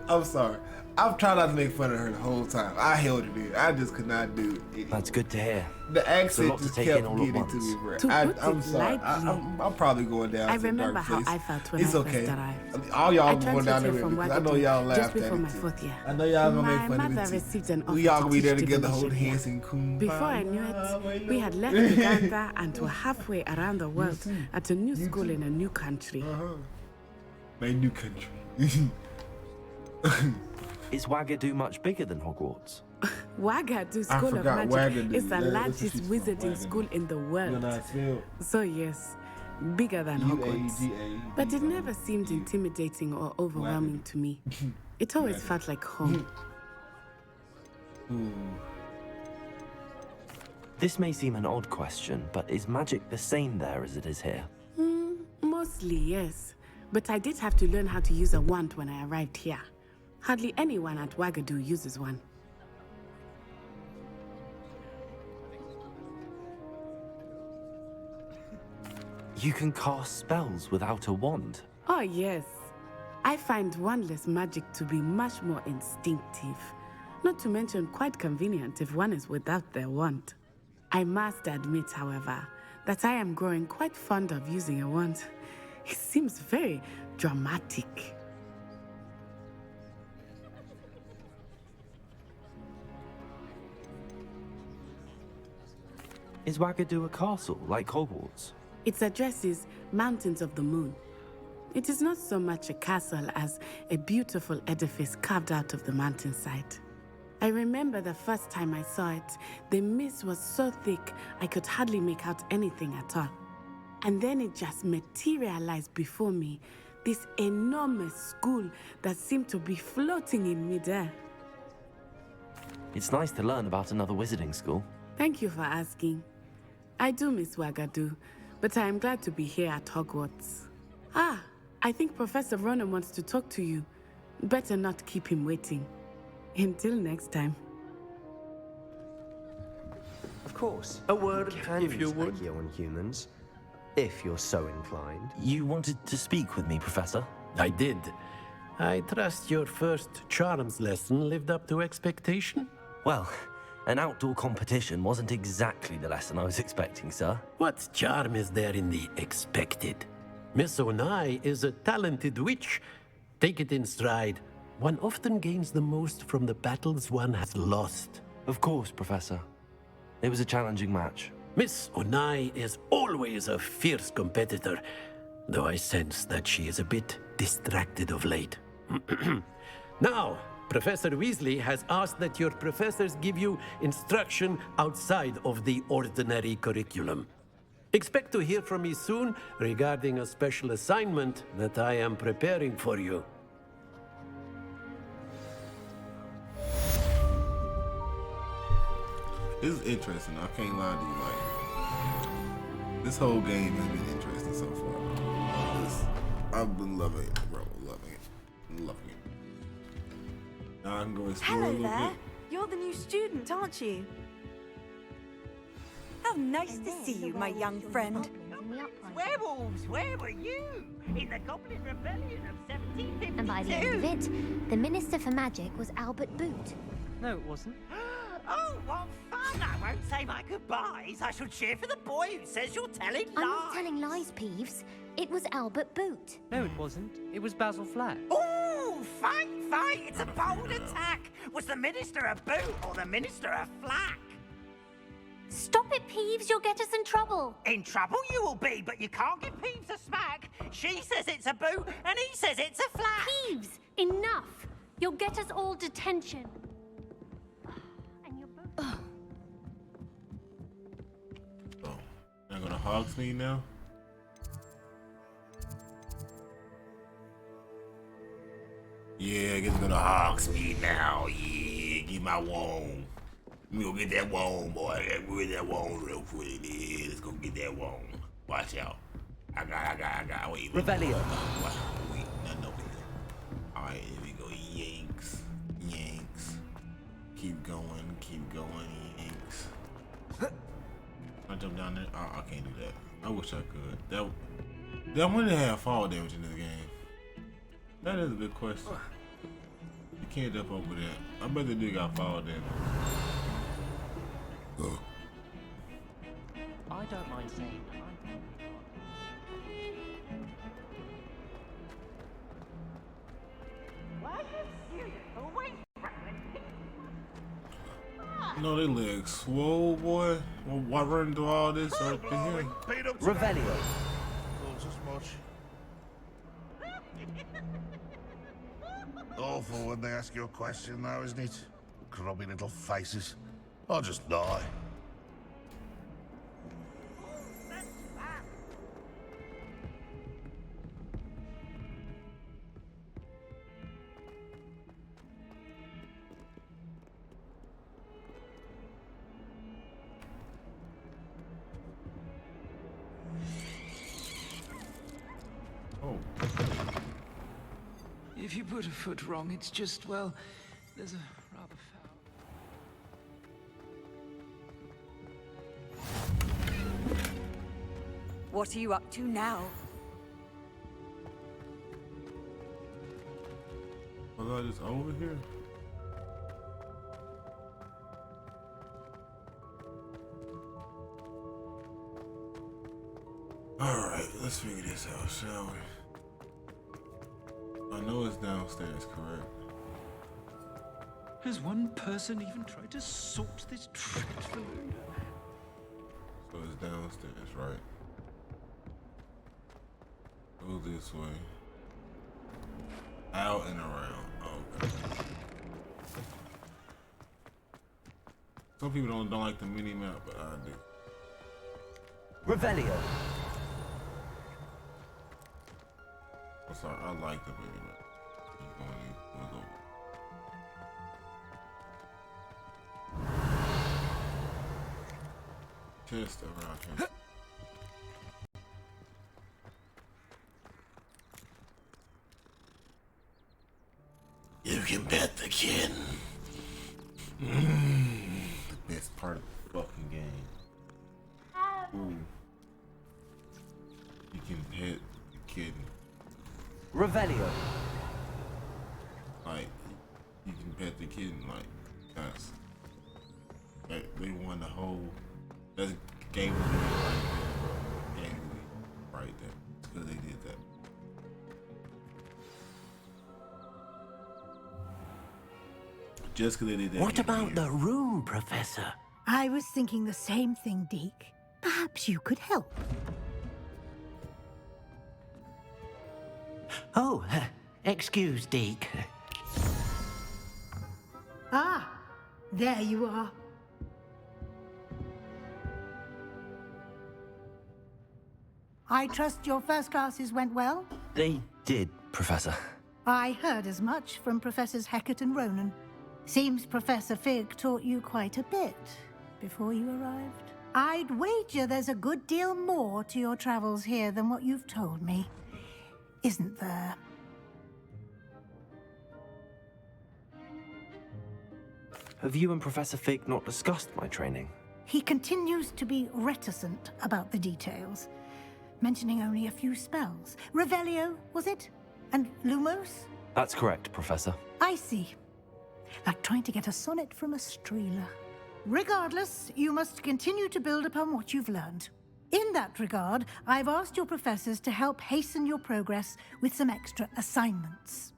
I'm sorry. I've tried not to make fun of her the whole time. I held it in. I just could not do it.
That's good to hear.
The
It's a
accent
lot to
just
take
kept
in all at
getting to
once.
me, bro.
To put
I'm
it
sorry.
lightly,
I'm probably going down
I
to a
remember
dark
how
place.
I felt when
It's
I
okay.
first arrived.
All y'all
I
going down
transferred
there
here from
with me, 'cause I know
Waterdeep
y'all
just
laughed at
before
it
my
too.
fourth year.
I know y'all gonna make
My
fun of
mother
me too.
received an offer
We all
to
gonna be there
teach
together,
divination
holding
here.
hands and kumbaya.
Before I knew it, we had left Uganda and were halfway around the world at a new school in a new country.
My new country.
Is Wagadu much bigger than Hogwarts?
Wagadu
I
School of
forgot
Magic
Wagadu.
is the
Yeah, that's what
largest
she's from,
wizarding
Wagadu.
school in the world.
You know how it's spelled?
So yes, bigger than Hogwarts.
U-A-G-A-D.
But it never seemed intimidating or overwhelming to me. It always felt like home.
This may seem an odd question, but is magic the same there as it is here?
Mostly, yes. But I did have to learn how to use a wand when I arrived here. Hardly anyone at Wagadu uses one.
You can cast spells without a wand.
Oh, yes. I find wandless magic to be much more instinctive. Not to mention quite convenient if one is without their wand. I must admit, however, that I am growing quite fond of using a wand. It seems very dramatic.
Is Wagadu a castle like Hogwarts?
Its address is Mountains of the Moon. It is not so much a castle as a beautiful edifice carved out of the mountainside. I remember the first time I saw it, the mist was so thick I could hardly make out anything at all. And then it just materialized before me, this enormous school that seemed to be floating in midair.
It's nice to learn about another wizarding school.
Thank you for asking. I do miss Wagadu, but I am glad to be here at Hogwarts. Ah, I think Professor Ronan wants to talk to you. Better not keep him waiting. Until next time.
Of course.
A word,
Can
if you would.
Accio on humans, if you're so inclined.
You wanted to speak with me, Professor?
I did. I trust your first charms lesson lived up to expectation?
Well, an outdoor competition wasn't exactly the lesson I was expecting, sir.
What charm is there in the expected? Miss Onai is a talented witch. Take it in stride. One often gains the most from the battles one has lost.
Of course, Professor. It was a challenging match.
Miss Onai is always a fierce competitor, though I sense that she is a bit distracted of late. Now, Professor Weasley has asked that your professors give you instruction outside of the ordinary curriculum. Expect to hear from me soon regarding a special assignment that I am preparing for you.
This is interesting. I can't lie to you. Like, this whole game has been interesting so far. I've been loving it, bro. Loving it. Loving it. Now I can go explore a
Hello
little
there.
bit.
You're the new student, aren't you?
How nice to see you, my young friend.
Werewolves, where were you? In the Goblin Rebellion of 1752.
And by the end of it, the Minister for Magic was Albert Boot.
No, it wasn't.
Oh, what fun! I won't say my goodbyes. I shall cheer for the boy who says you're telling lies.
I'm not telling lies, Peeves. It was Albert Boot.
No, it wasn't. It was Basil Flack.
Oh, fight! It's a bold attack. Was the Minister a boot or the Minister a flack?
Stop it, Peeves. You'll get us in trouble.
In trouble you will be, but you can't give Peeves a smack. She says it's a boot, and he says it's a flack.
Peeves, enough. You'll get us all detention. And you're both...
Oh, I'm gonna Hogsmeade now. Yeah, get to go to Hogsmeade now. Yeah, get my wand. Let me go get that wand, boy. Let me get that wand real quick. Yeah, let's go get that wand. Watch out. I got. Wait.
Revelio.
Wait, nothing over here. Alright, here we go. Yanks. Keep going, yanks. I jump down there. I can't do that. I wish I could. That one didn't have fall damage in this game. That is a good question. You can't jump over that. I bet they do got fall damage.
I don't mind saying
No, they legs swole, boy. Why run through all this right here?
Revelio.
Oh, so much.
Awful when they ask you a question, though, isn't it? Grubby little faces. I'll just die.
If you put a foot wrong, it's just, well, there's a rather foul...
What are you up to now?
Was I just over here? Alright, let's figure this out, shall we? I know it's downstairs, correct?
Has one person even tried to sort this dreadful odor?
So it's downstairs, right? Go this way. Out and around. Okay. Some people don't like the mini map, but I do.
Revelio.
I'm sorry, I like the mini map. Keep going in. We'll go. Chest around here. You can bet the kid. The best part of the fucking game. Ooh. You can pet the kitten.
Revelio.
Like, you can pet the kitten, like, that's... Like, they won the whole... That's game of the year right there, bro. Game of the year right there. It's because they did that. Just because they did that.
What about the room, Professor?
I was thinking the same thing, Deke. Perhaps you could help.
Oh, excuse, Deke.
Ah, there you are. I trust your first classes went well?
They did, Professor.
I heard as much from Professors Hecat and Ronan. Seems Professor Fig taught you quite a bit before you arrived. I'd wager there's a good deal more to your travels here than what you've told me. Isn't there?
Have you and Professor Fig not discussed my training?
He continues to be reticent about the details, mentioning only a few spells. Revelio, was it? And Lumos?
That's correct, Professor.
I see. Like trying to get a sonnet from a streeler. Regardless, you must continue to build upon what you've learned. In that regard, I've asked your professors to help hasten your progress with some extra assignments.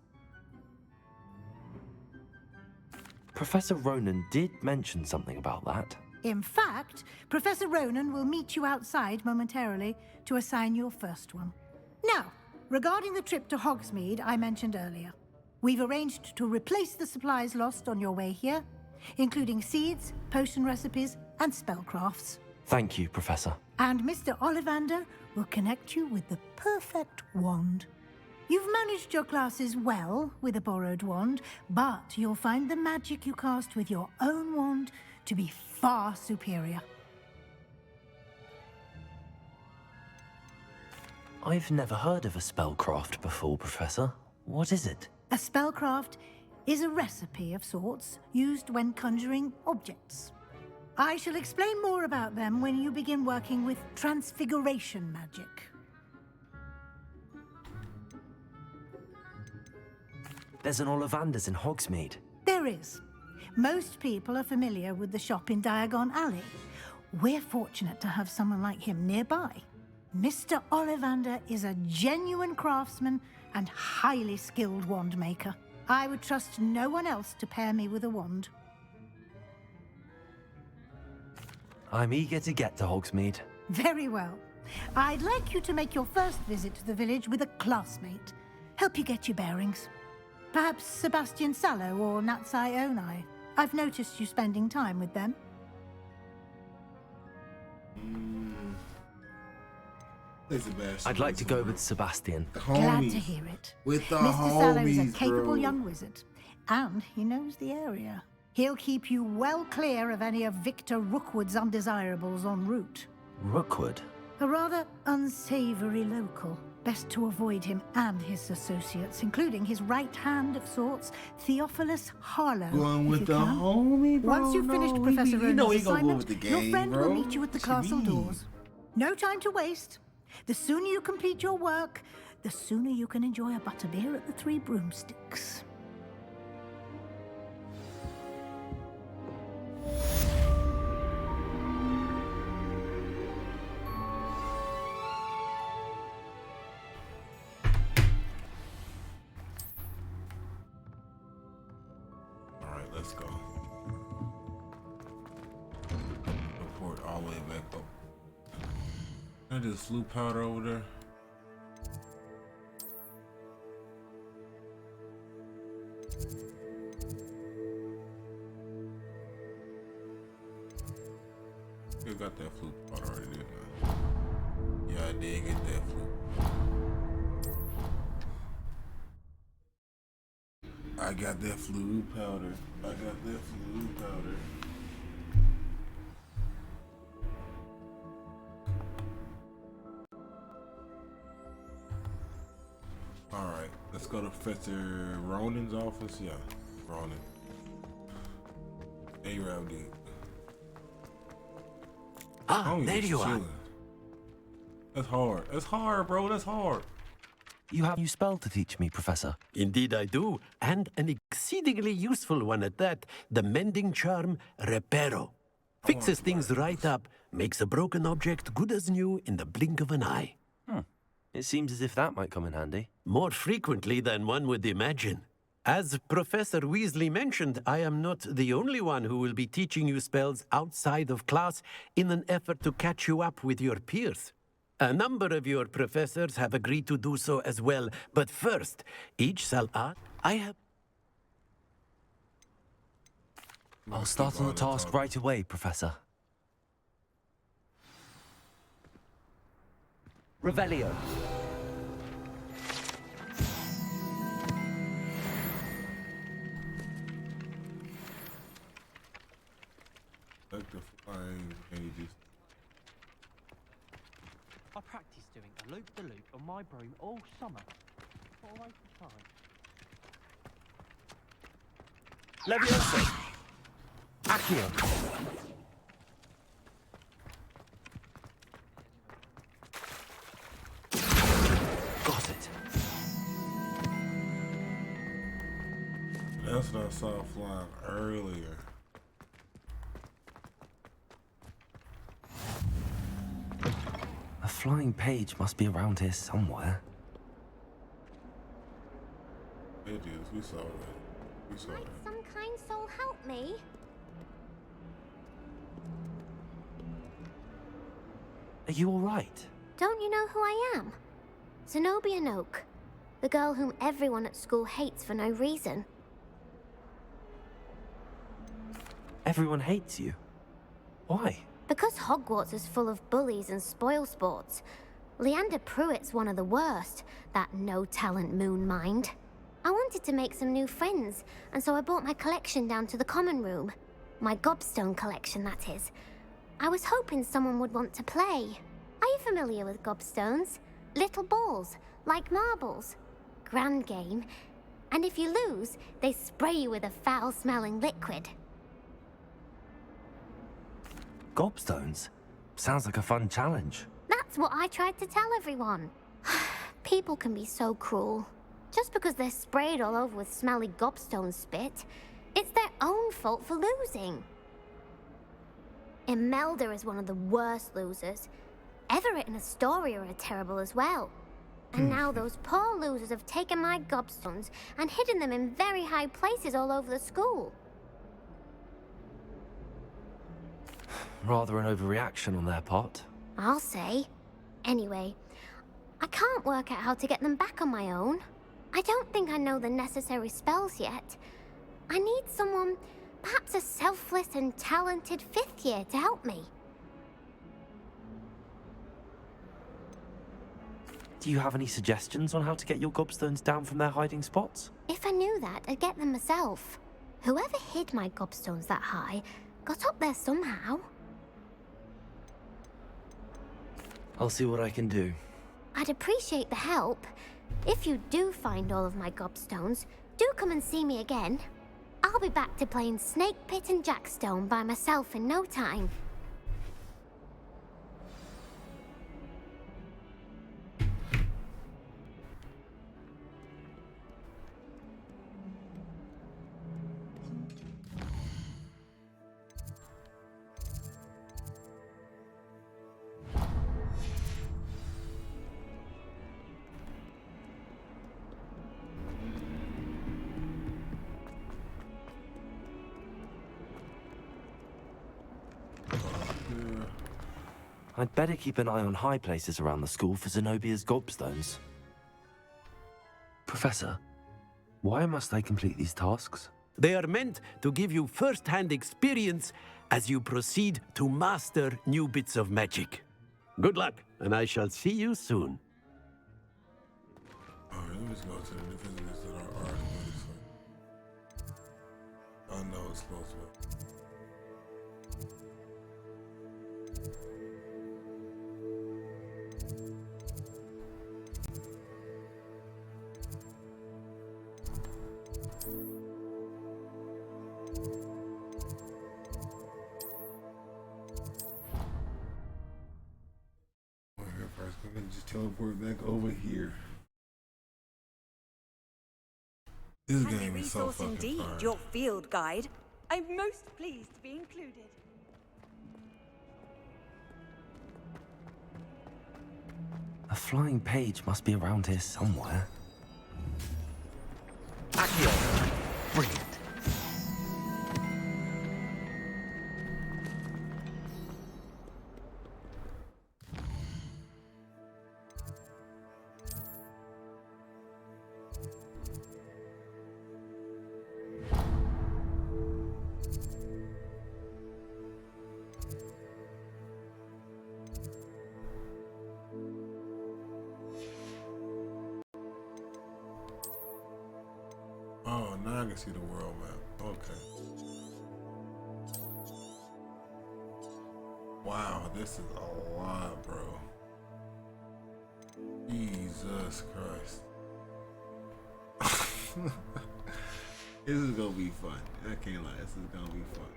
Professor Ronan did mention something about that.
In fact, Professor Ronan will meet you outside momentarily to assign your first one. Now, regarding the trip to Hogsmeade I mentioned earlier, we've arranged to replace the supplies lost on your way here, including seeds, potion recipes, and spellcrafts.
Thank you, Professor.
And Mr. Ollivander will connect you with the perfect wand. You've managed your classes well with a borrowed wand, but you'll find the magic you cast with your own wand to be far superior.
I've never heard of a spellcraft before, Professor. What is it?
A spellcraft is a recipe of sorts used when conjuring objects. I shall explain more about them when you begin working with transfiguration magic.
There's an Ollivander's in Hogsmeade.
There is. Most people are familiar with the shop in Diagon Alley. We're fortunate to have someone like him nearby. Mr. Ollivander is a genuine craftsman and highly skilled wand maker. I would trust no one else to pair me with a wand.
I'm eager to get to Hogsmeade.
Very well. I'd like you to make your first visit to the village with a classmate. help you get your bearings. Perhaps Sebastian Sallow or Natsai Onai. I've noticed you spending time with them.
I'd like to go with Sebastian.
Glad to hear it.
With the
Mr. Sallow is a
homies,
capable
bro.
young wizard, and he knows the area. He'll keep you well clear of any of Victor Rookwood's undesirables en route.
Rookwood?
A rather unsavory local. Best to avoid him and his associates, including his right hand of sorts, Theophilus Harlow.
Going
if
with
you
the
can.
homie, bro.
Once you've finished
No,
Professor
you know
Rona's
he gonna go
assignment,
with the
your
game,
friend
bro.
will meet you at the
What you
castle
mean?
doors. No time to waste. The sooner you complete your work, the sooner you can enjoy a butterbeer at the Three Broomsticks.
Alright, let's go. Report all the way back up. I just flew powder over there. You got that flute powder already, didn't I? Yeah, I did get that flute. I got that flute powder. I got that flute powder. Alright, let's go to Professor Ronin's office. Yeah, Ronin. A-Rab did.
Ah, there you are.
That's hard. That's hard, bro. That's hard.
You have a new spell to teach me, Professor.
Indeed I do, and an exceedingly useful one at that, the mending charm Reparo. Fixes things right up, makes a broken object good as new in the blink of an eye.
It seems as if that might come in handy.
More frequently than one would imagine. As Professor Weasley mentioned, I am not the only one who will be teaching you spells outside of class in an effort to catch you up with your peers. A number of your professors have agreed to do so as well, but first, each shall add.
I'll start on the task right away, Professor. Revelio.
Like the flying pages.
I practiced doing a loop-the-loop on my broom all summer. What a waste of time.
Leviosa. Accio. Got it.
That's what I saw flying earlier.
A flying page must be around here somewhere.
It is. We saw it. We saw it.
Some kind soul help me.
Are you all right?
Don't you know who I am? Zenobia Noak, the girl whom everyone at school hates for no reason.
Everyone hates you. Why?
Because Hogwarts is full of bullies and spoilsports. Leander Pruitt's one of the worst, that no-talent moon mind. I wanted to make some new friends, and so I brought my collection down to the common room. My gobstone collection, that is. I was hoping someone would want to play. Are you familiar with gobstones? Little balls, like marbles. Grand game. And if you lose, they spray you with a foul-smelling liquid.
Gobstones? Sounds like a fun challenge.
That's what I tried to tell everyone. People can be so cruel. Just because they're sprayed all over with smelly gobstone spit, it's their own fault for losing. Imelda is one of the worst losers. Everett and Astoria are terrible as well. And now those poor losers have taken my gobstones and hidden them in very high places all over the school.
Rather an overreaction on their part.
I'll say. Anyway, I can't work out how to get them back on my own. I don't think I know the necessary spells yet. I need someone, perhaps a selfless and talented 5th year to help me.
Do you have any suggestions on how to get your gobstones down from their hiding spots?
If I knew that, I'd get them myself. Whoever hid my gobstones that high got up there somehow.
I'll see what I can do.
I'd appreciate the help. If you do find all of my gobstones, do come and see me again. I'll be back to playing Snake Pit and Jackstone by myself in no time.
I'd better keep an eye on high places around the school for Zenobia's gobstones. Professor, why must I complete these tasks?
They are meant to give you first-hand experience as you proceed to master new bits of magic. Good luck, and I shall see you soon.
Alright, let me just go to the visitors that are already I know it's close, but... I'm gonna just teleport back over here. This game is so fucking
indeed,
fun.
your field guide. I'm most pleased to be included.
A flying page must be around here somewhere.
Accio. Brilliant.
Oh, now I can see the world map. Okay. Wow, this is a lot, bro. Jesus Christ. This is gonna be fun. I can't lie, this is gonna be fun.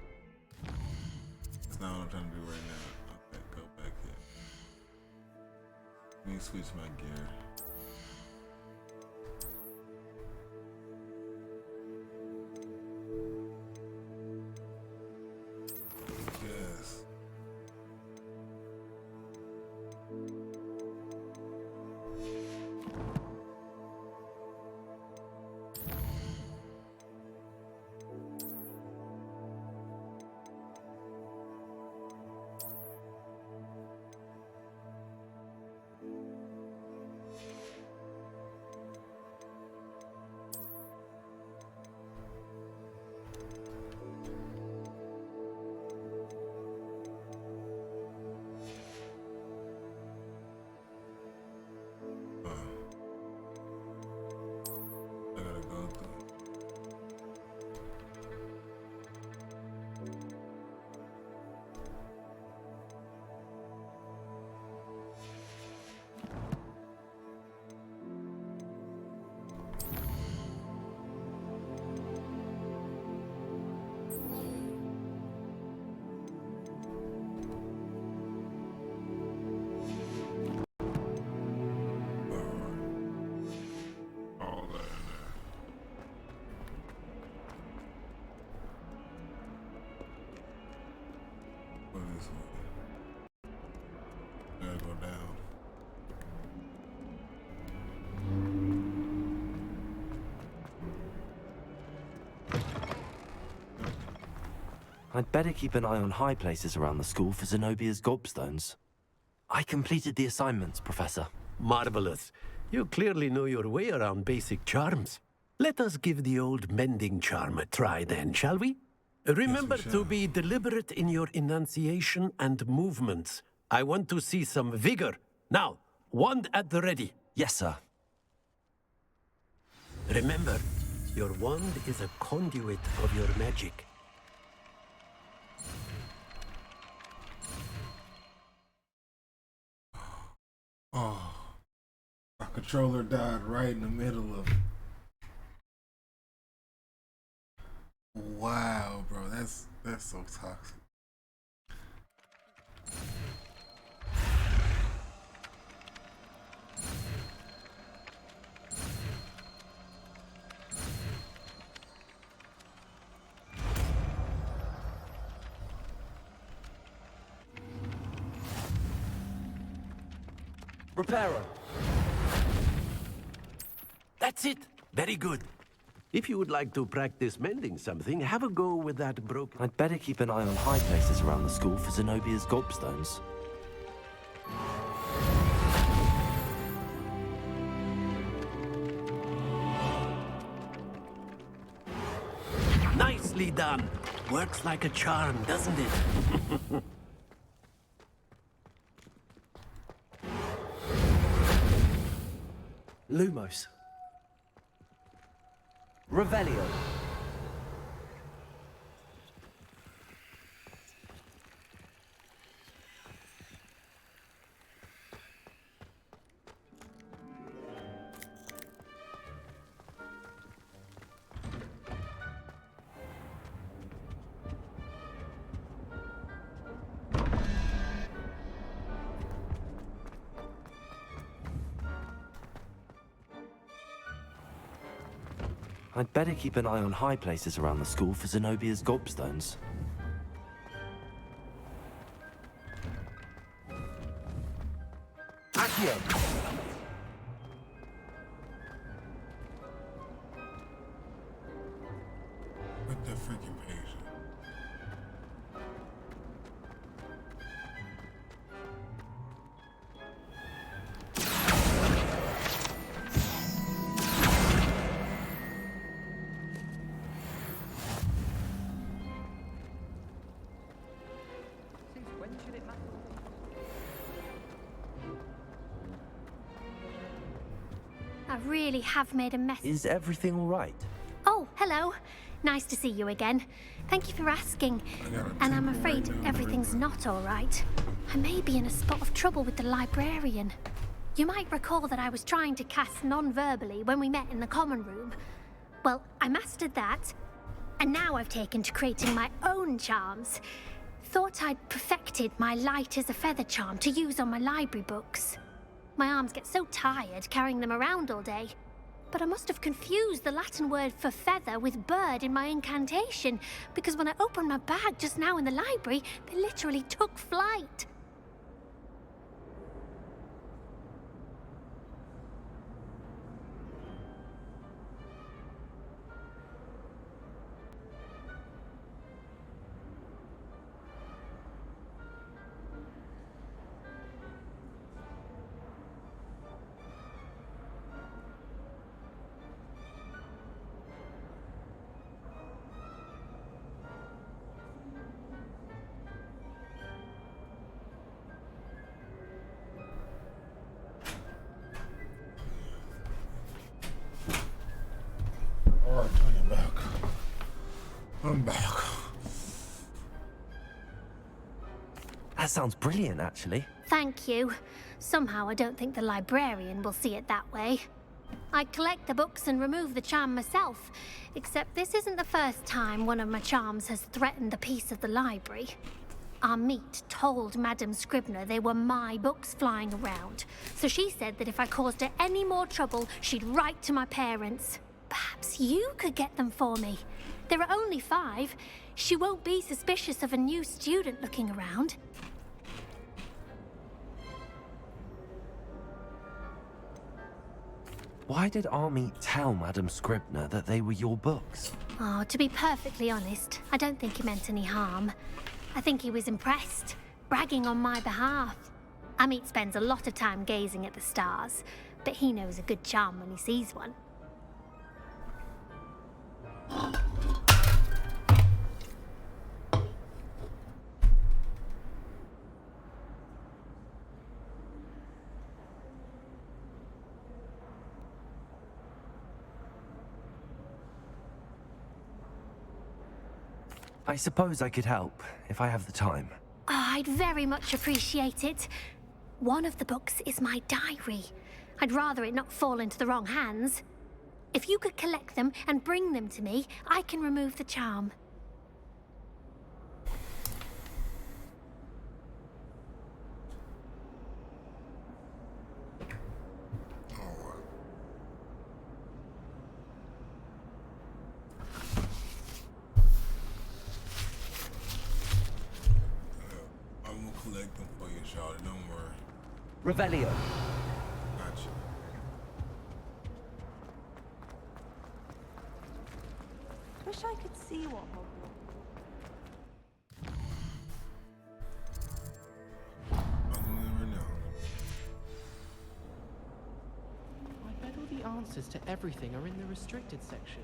That's not what I'm trying to do right now. Okay, go back here. Let me switch my gear. Yes. Gotta go down.
I'd better keep an eye on high places around the school for Zenobia's gobstones. I completed the assignments, Professor.
Marvelous. You clearly know your way around basic charms. Let us give the old mending charm a try then, shall we? Remember to be deliberate in your enunciation and movements. I want to see some vigor. Now, wand at the ready.
Yes, sir.
Remember, your wand is a conduit of your magic.
Oh, my controller died right in the middle of it. Wow, bro, that's so toxic.
Reparo. That's it. Very good. If you would like to practice mending something, have a go with that broken...
I'd better keep an eye on high places around the school for Zenobia's gobstones.
Nicely done. Works like a charm, doesn't it?
Lumos. Revelio.
I'd better keep an eye on high places around the school for Zenobia's gobstones.
Accio.
What the freaking page?
I really have made a mess.
Is everything all right?
Oh, hello. Nice to see you again. Thank you for asking. And I'm afraid everything's not all right. I may be in a spot of trouble with the librarian. You might recall that I was trying to cast non-verbally when we met in the common room. Well, I mastered that, and now I've taken to creating my own charms. Thought I'd perfected my light as a feather charm to use on my library books. My arms get so tired carrying them around all day. But I must have confused the Latin word for feather with bird in my incantation, because when I opened my bag just now in the library, they literally took flight.
Alright, I'm back. I'm back.
That sounds brilliant, actually.
Thank you. Somehow I don't think the librarian will see it that way. I collect the books and remove the charm myself, except this isn't the first time one of my charms has threatened the peace of the library. Our meet told Madame Scribner they were my books flying around, so she said that if I caused her any more trouble, she'd write to my parents. Perhaps you could get them for me. There are only 5. She won't be suspicious of a new student looking around.
Why did Army tell Madame Scribner that they were your books?
Oh, to be perfectly honest, I don't think he meant any harm. I think he was impressed, bragging on my behalf. Amit spends a lot of time gazing at the stars, but he knows a good charm when he sees one.
I suppose I could help, if I have the time.
Oh, I'd very much appreciate it. One of the books is my diary. I'd rather it not fall into the wrong hands. If you could collect them and bring them to me, I can remove the charm.
I'm gonna collect them for you, Charlotte. Don't worry.
Revelio.
Gotcha.
Wish I could see what Hogwarts.
I'm doing it right now.
I bet all the answers to everything are in the restricted section.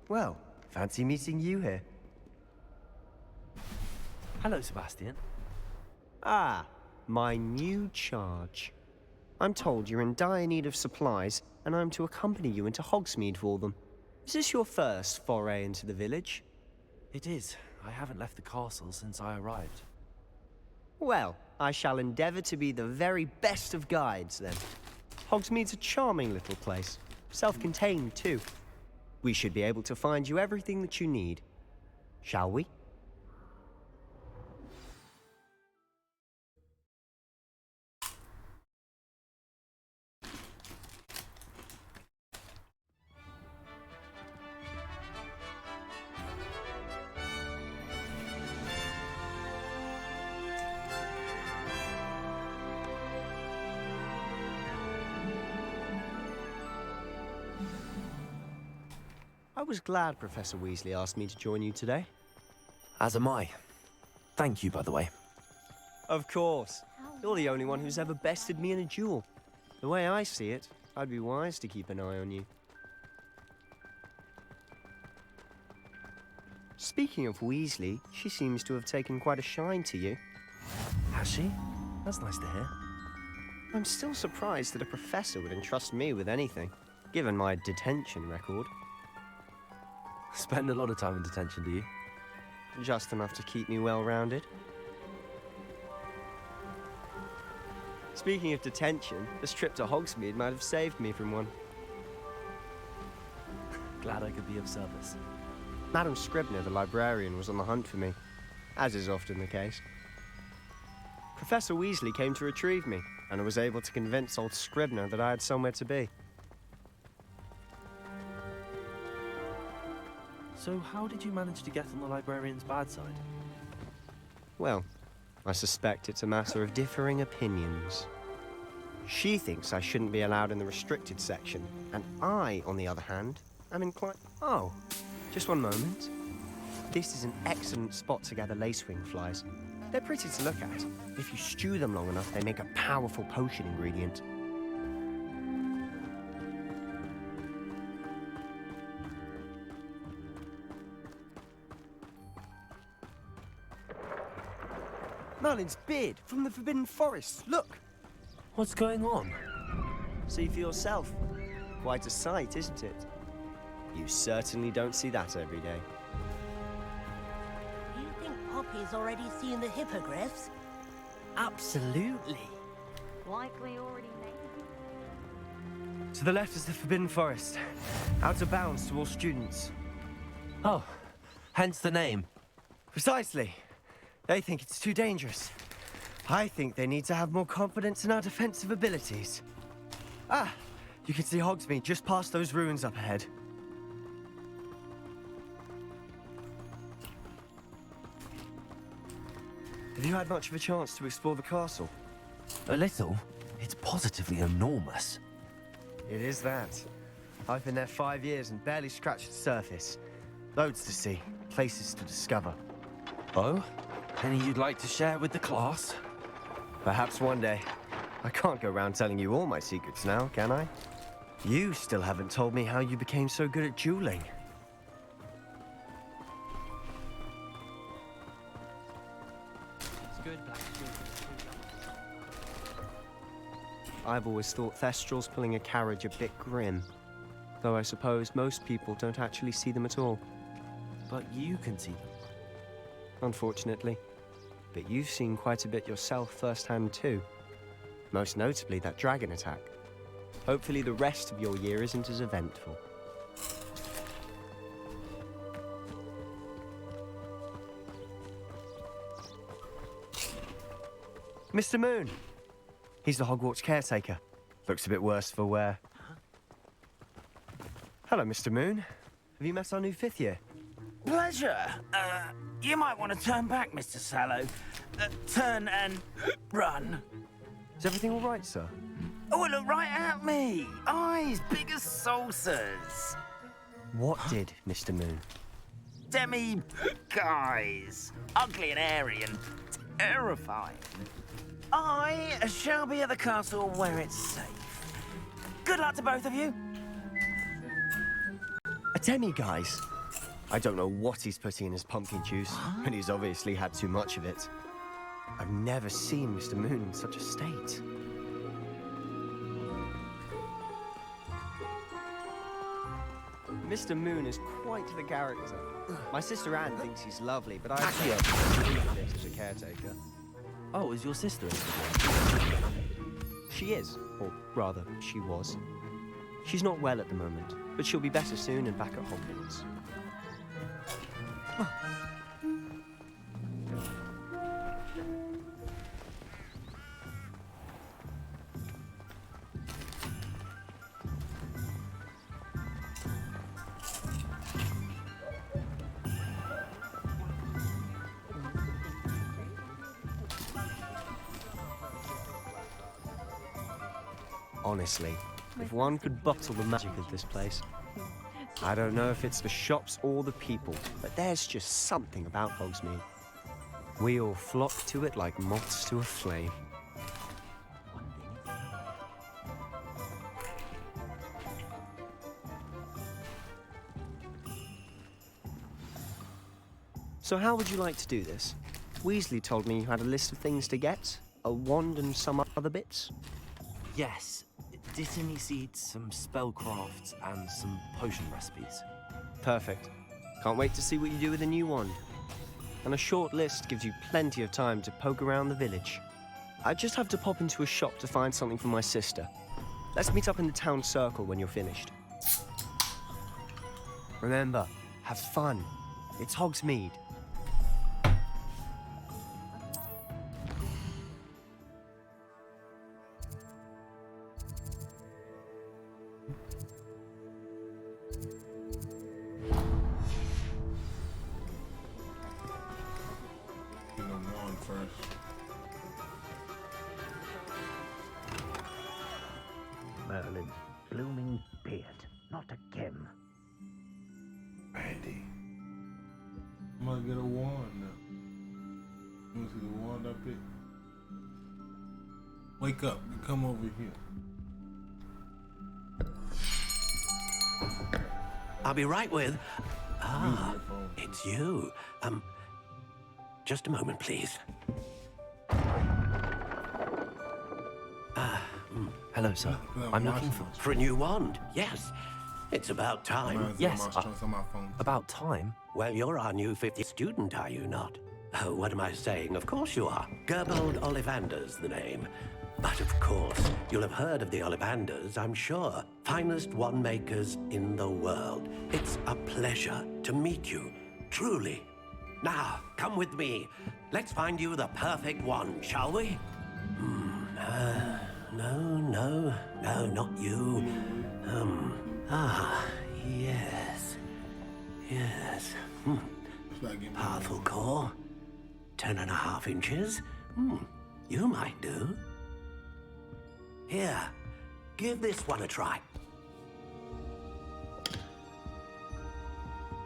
Well, fancy meeting you here.
Hello, Sebastian.
Ah, my new charge. I'm told you're in dire need of supplies, and I'm to accompany you into Hogsmeade for them. Is this your first foray into the village?
It is. I haven't left the castle since I arrived.
Well, I shall endeavour to be the very best of guides, then. Hogsmeade's a charming little place. Self-contained, too. We should be able to find you everything that you need. Shall we? I was glad Professor Weasley asked me to join you today.
As am I. Thank you, by the way.
Of course. You're the only one who's ever bested me in a duel. The way I see it, I'd be wise to keep an eye on you. Speaking of Weasley, she seems to have taken quite a shine to you.
Has she? That's nice to hear.
I'm still surprised that a professor would entrust me with anything, given my detention record.
Spend a lot of time in detention, do you?
Just enough to keep me well-rounded. Speaking of detention, this trip to Hogsmeade might have saved me from one.
Glad I could be of service.
Madam Scribner, the librarian, was on the hunt for me, as is often the case. Professor Weasley came to retrieve me, and I was able to convince old Scribner that I had somewhere to be.
So how did you manage to get on the librarian's bad side?
Well, I suspect it's a matter of differing opinions. She thinks I shouldn't be allowed in the restricted section, and I, on the other hand, am inclined... Oh, just one moment. This is an excellent spot to gather lacewing flies. They're pretty to look at. If you stew them long enough, they make a powerful potion ingredient. Merlin's beard from the Forbidden Forest. Look!
What's going on?
See for yourself. Quite a sight, isn't it? You certainly don't see that every day.
You think Poppy's already seen the hippogriffs?
Absolutely.
Likely already made.
To the left is the Forbidden Forest. Out of bounds to all students.
Oh, hence the name.
Precisely. They think it's too dangerous. I think they need to have more confidence in our defensive abilities. Ah, you can see Hogsmeade just past those ruins up ahead. Have you had much of a chance to explore the castle?
A little. It's positively enormous.
It is that. I've been there 5 years and barely scratched the surface. Loads to see, places to discover.
Oh? Any you'd like to share with the class?
Perhaps one day. I can't go around telling you all my secrets now, can I? You still haven't told me how you became so good at dueling.
It's good, Black.
I've always thought Thestrals pulling a carriage a bit grim. Though I suppose most people don't actually see them at all.
But you can see them.
Unfortunately. But you've seen quite a bit yourself firsthand too. Most notably that dragon attack. Hopefully the rest of your year isn't as eventful.
Mr. Moon! He's the Hogwarts caretaker. Looks a bit worse for wear. Hello, Mr. Moon. Have you met our new 5th year?
Pleasure. You might want to turn back, Mr. Sallow. Turn and run.
Is everything all right, sir?
Oh, look right at me. Eyes big as saucers.
What did, Mr. Moon?
Demi guys. Ugly and airy and terrifying. I shall be at the castle where it's safe. Good luck to both of you.
A demi-guise? I don't know what he's putting in his pumpkin juice, and he's obviously had too much of it. I've never seen Mr. Moon in such a state. Mr. Moon is quite the character. My sister Anne thinks he's lovely, but I believe as a caretaker.
Oh, is your sister in
She is, or rather, she was. She's not well at the moment, but she'll be better soon and back at Hogwarts. Honestly, if one could bottle the magic of this place. I don't know if it's the shops or the people, but there's just something about Hogsmeade. We all flock to it like moths to a flame. So how would you like to do this? Weasley told me you had a list of things to get, a wand and some other bits.
Yes. Dittany seeds, some spellcrafts, and some potion recipes.
Perfect. Can't wait to see what you do with the new wand. And a short list gives you plenty of time to poke around the village. I just have to pop into a shop to find something for my sister. Let's meet up in the town circle when you're finished. Remember, have fun. It's Hogsmeade.
Merlin's blooming beard, not again.
Randy. I'm gonna get a wand now. You wanna see the wand I picked? Wake up and come over here.
I'll be right with. Ah, it's you. Just a moment, please.
Hello, sir. I'm looking
for a new wand. Yes, it's about time.
Yes, about time.
Well, you're our new 50th student, are you not? Oh, what am I saying? Of course you are. Gerbold Ollivander's the name. But of course, You'll have heard of the Ollivanders, I'm sure. Finest wand makers in the world. It's a pleasure to meet you, truly. Now, come with me. Let's find you the perfect wand, shall we? No, not you. Yes. Yes. Powerful core. 10.5 inches. You might do. Here, give this one a try.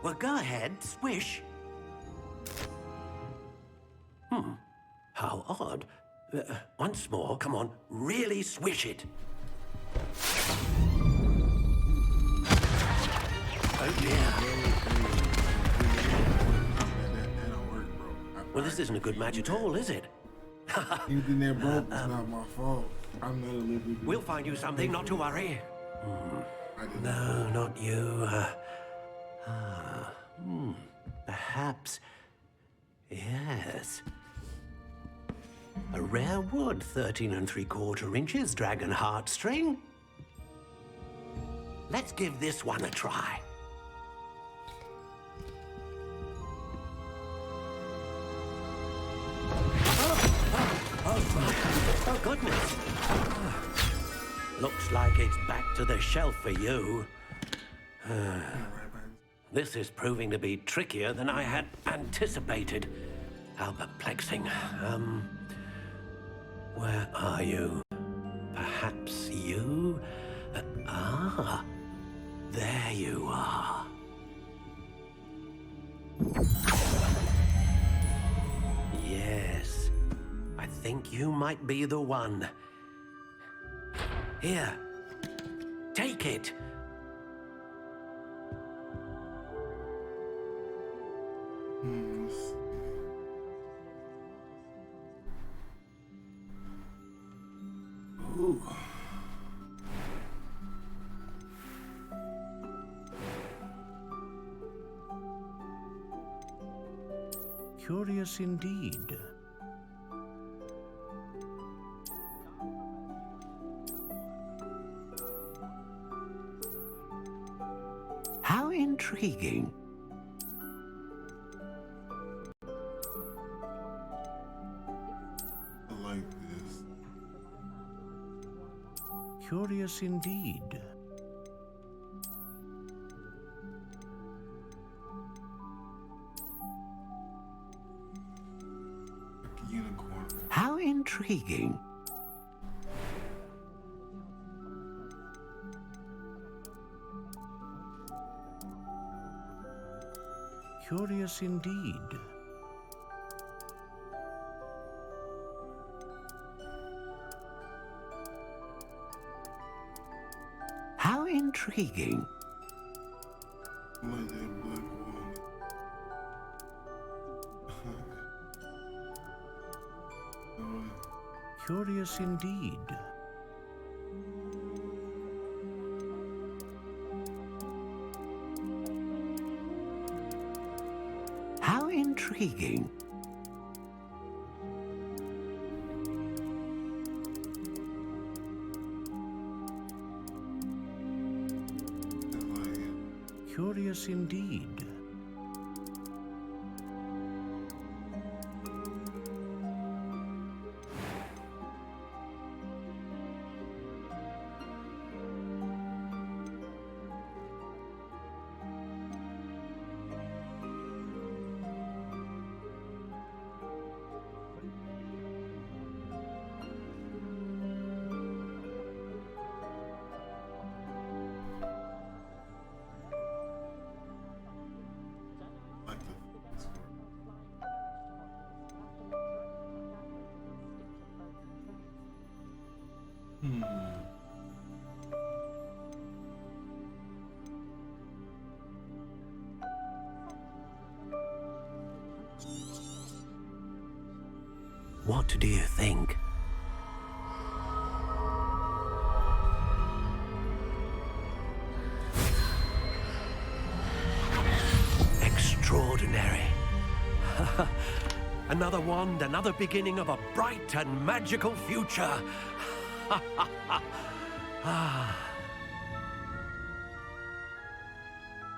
Well, go ahead, swish. How odd. Once more, come on, really swish it. Oh dear. Well, this isn't a good match at all, is it?
Anything that broke, it's not my fault. I'm not a little bit.
We'll find you something, not to worry. No, not you. Perhaps. Yes. A rare wood, 13 3/4 inches, dragon heartstring. Let's give this one a try. Oh, goodness. Looks like it's back to the shelf for you. This is proving to be trickier than I had anticipated. How perplexing. Where are you? Perhaps you? There you are. Yes, I think you might be the one. Here, take it.
Ooh.
Curious indeed.
How intriguing.
I like this.
Curious indeed.
Unicorn.
How intriguing.
Curious indeed.
How intriguing.
I like that black one.
Curious indeed.
How intriguing.
Curious indeed.
What do you think? Extraordinary. Another wand, another beginning of a bright and magical future.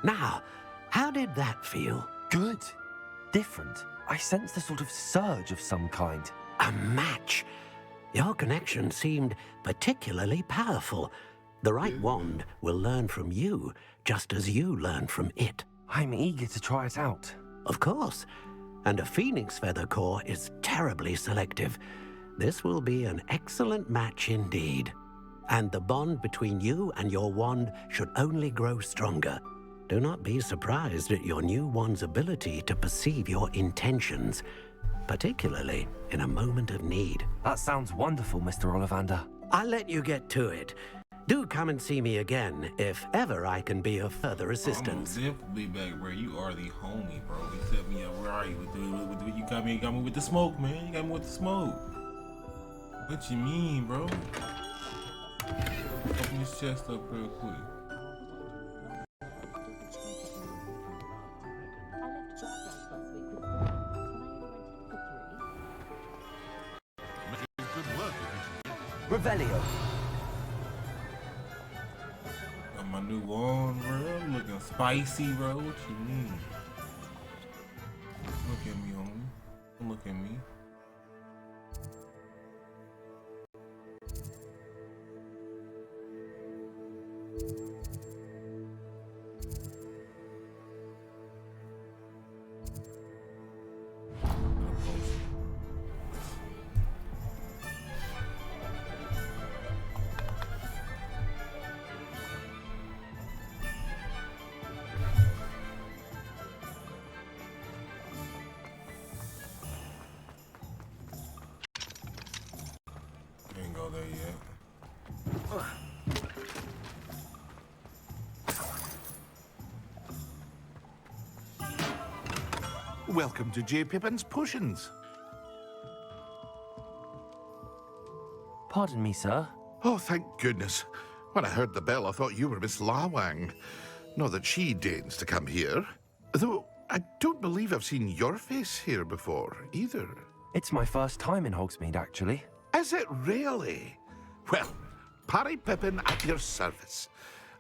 Now, how did that feel?
Good. Different. I sensed a sort of surge of some kind.
A match. Your connection seemed particularly powerful. The right wand will learn from you, just as you learn from it.
I'm eager to try it out.
Of course. And a phoenix feather core is terribly selective. This will be an excellent match indeed. And the bond between you and your wand should only grow stronger. Do not be surprised at your new wand's ability to perceive your intentions, particularly in a moment of need.
That sounds wonderful, Mr. Ollivander.
I'll let you get to it. Do come and see me again if ever I can be of further assistance.
I'm definitely back, bro. You are the homie, bro. You set me up. Where are you? You got me with the smoke, man. You got me with the smoke. What you mean, bro? Open this chest up real quick.
Revelio.
Got my new wand, bro. I'm looking spicy, bro. What you mean? Look at me, homie. Don't look at me. Ain't go there yet.
Welcome to J. Pippin's Potions.
Pardon me, sir.
Oh, thank goodness. When I heard the bell, I thought you were Miss Lawang. Not that she deigns to come here. Though, I don't believe I've seen your face here before, either.
It's my first time in Hogsmeade, actually.
Is it really? Well, Parry Pippin at your service.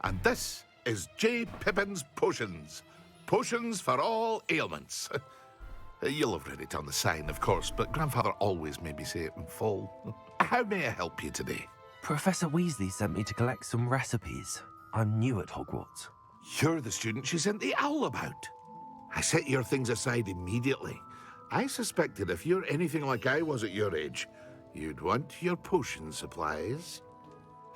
And this is J. Pippin's Potions. Potions for all ailments. You'll have read it on the sign, of course, but Grandfather always made me say it in full. How may I help you today?
Professor Weasley sent me to collect some recipes. I'm new at Hogwarts.
You're the student she sent the owl about. I set your things aside immediately. I suspected if you're anything like I was at your age, you'd want your potion supplies.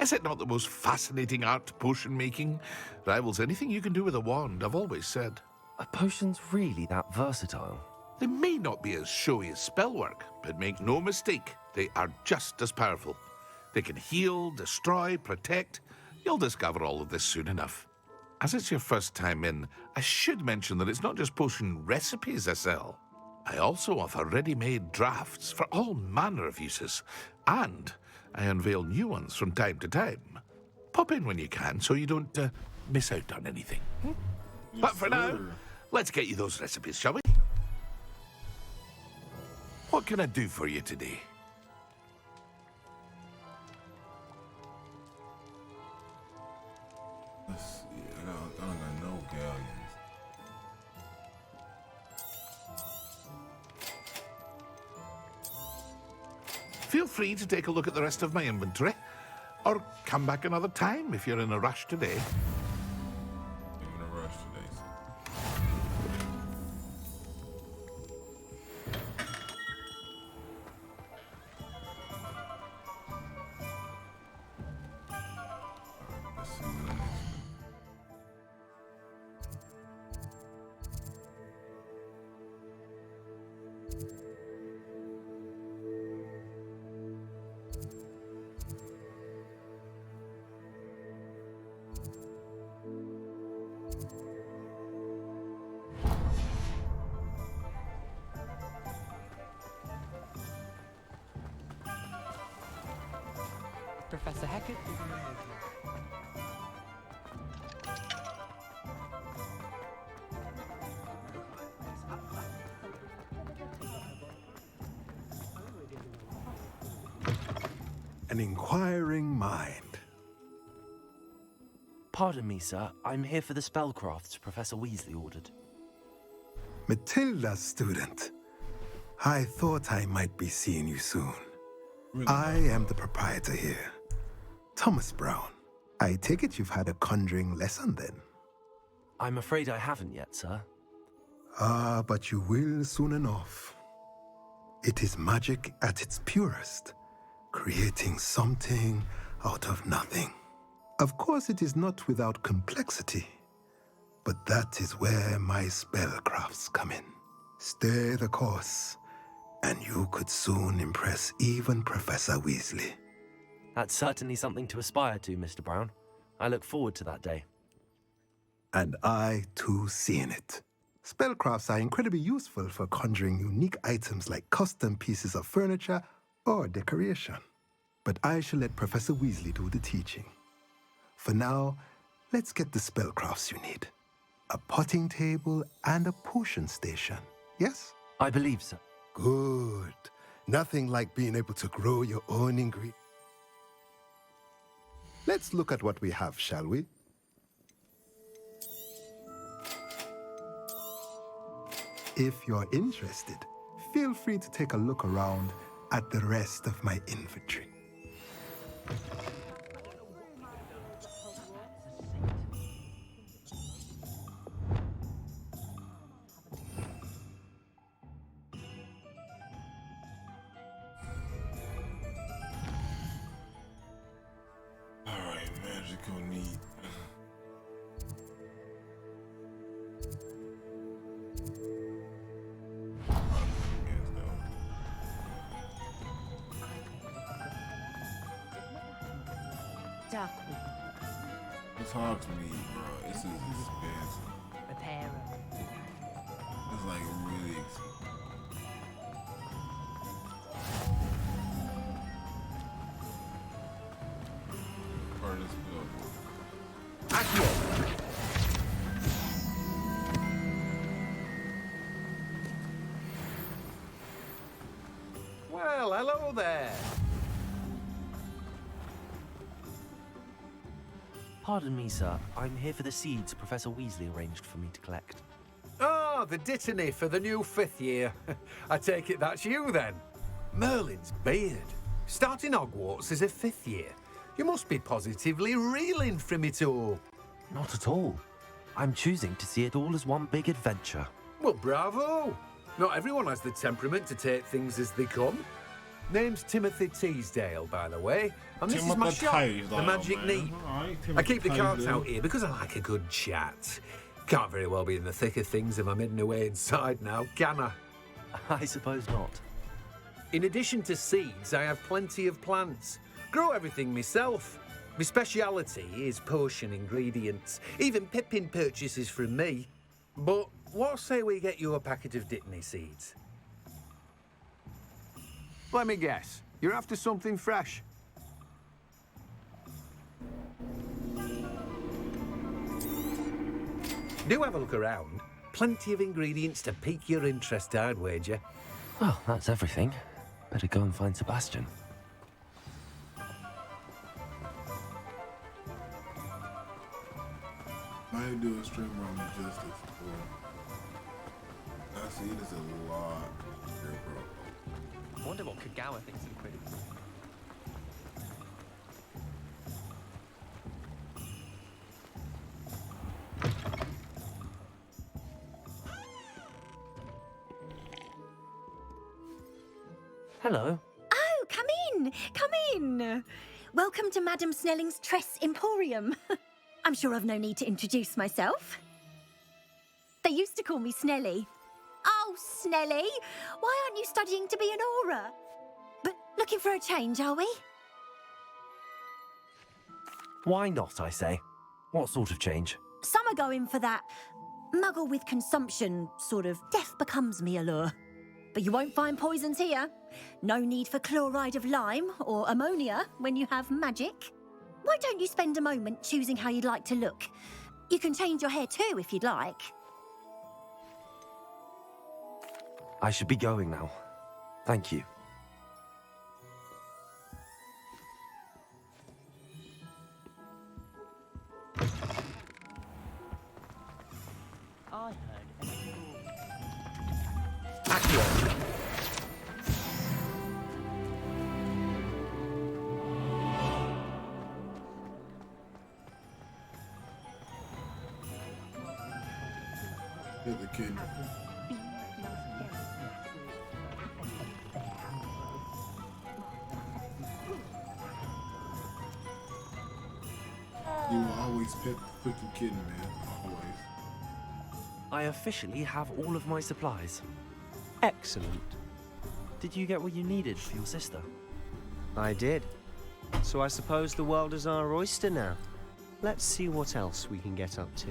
Is it not the most fascinating art, potion making? Rivals anything you can do with a wand, I've always said.
Are potions really that versatile?
They may not be as showy as spellwork, but make no mistake, they are just as powerful. They can heal, destroy, protect. You'll discover all of this soon enough. As it's your first time in, I should mention that it's not just potion recipes I sell. I also offer ready-made drafts for all manner of uses, and I unveil new ones from time to time. Pop in when you can so you don't miss out on anything. But for now, let's get you those recipes, shall we? What can I do for you today?
Let's see. I don't got no galleons.
Feel free to take a look at the rest of my inventory, or come back another time if you're in a rush today.
I'm in a rush today. Let's see what else.
Professor Hackett.
an inquiring mind.
Pardon me, sir. I'm here for the spellcrafts Professor Weasley ordered.
Matilda's student. I thought I might be seeing you soon. I am the proprietor here, Thomas Brown. I take it you've had a conjuring lesson then?
I'm afraid I haven't yet, sir.
Ah, but you will soon enough. It is magic at its purest, creating something out of nothing. Of course, it is not without complexity, but that is where my spellcrafts come in. Stay the course, and you could soon impress even Professor Weasley.
That's certainly something to aspire to, Mr. Brown. I look forward to that day.
And I, too, see in it. Spellcrafts are incredibly useful for conjuring unique items like custom pieces of furniture or decoration. But I shall let Professor Weasley do the teaching. For now, let's get the spellcrafts you need. A potting table and a potion station, yes?
I believe so.
Good. Nothing like being able to grow your own ingredients. Let's look at what we have, shall we? If you're interested, feel free to take a look around at the rest of my inventory.
Alright, magical need. It's Hogsmeade, bro. This is expensive. It's like really expensive. Part of this building.
Well, hello there.
Pardon me, sir. I'm here for the seeds Professor Weasley arranged for me to collect.
Oh, the dittany for the new 5th year. I take it that's you then. Merlin's beard. Starting Hogwarts as a 5th year. You must be positively reeling from it all.
Not at all. I'm choosing to see it all as one big adventure.
Well, bravo. Not everyone has the temperament to take things as they come. Name's Timothy Teasdale, by the way. And this is my
Timothy
shop,
Teasdale,
the Magic
man.
Neat.
Alright,
I keep the
Timothy
carts
Teasdale.
out here because I like a good chat. Can't very well be in the thick of things if I'm hidden away inside now, can I?
I suppose not.
In addition to seeds, I have plenty of plants. Grow everything myself. My speciality is potion ingredients. Even Pippin purchases from me. But what say we get you a packet of Dittany seeds? Let me guess. You're after something fresh. Do have a look around. Plenty of ingredients to pique your interest, I'd wager.
Well, that's everything. Better go and find Sebastian.
Might do a stream on justice. I see there's a lot here, bro.
I wonder what Kagawa thinks of Quidditch.
Hello.
Oh, come in! Come in! Welcome to Madame Snelling's Tress Emporium. I'm sure I've no need to introduce myself. They used to call me Snelly. Oh, Snelly! Why aren't you studying to be an aura? But looking for a change, are we?
Why not, I say? What sort of change?
Some are going for that muggle with consumption, sort of death becomes me allure. But you won't find poisons here. No need for chloride of lime or ammonia when you have magic. Why don't you spend a moment choosing how you'd like to look? You can change your hair too if you'd like.
I should be going now. Thank you.
Hit the kid. You will always pick the kid, man. Always.
I officially have all of my supplies.
Excellent.
Did you get what you needed for your sister?
I did. So I suppose the world is our oyster now. Let's see what else we can get up to.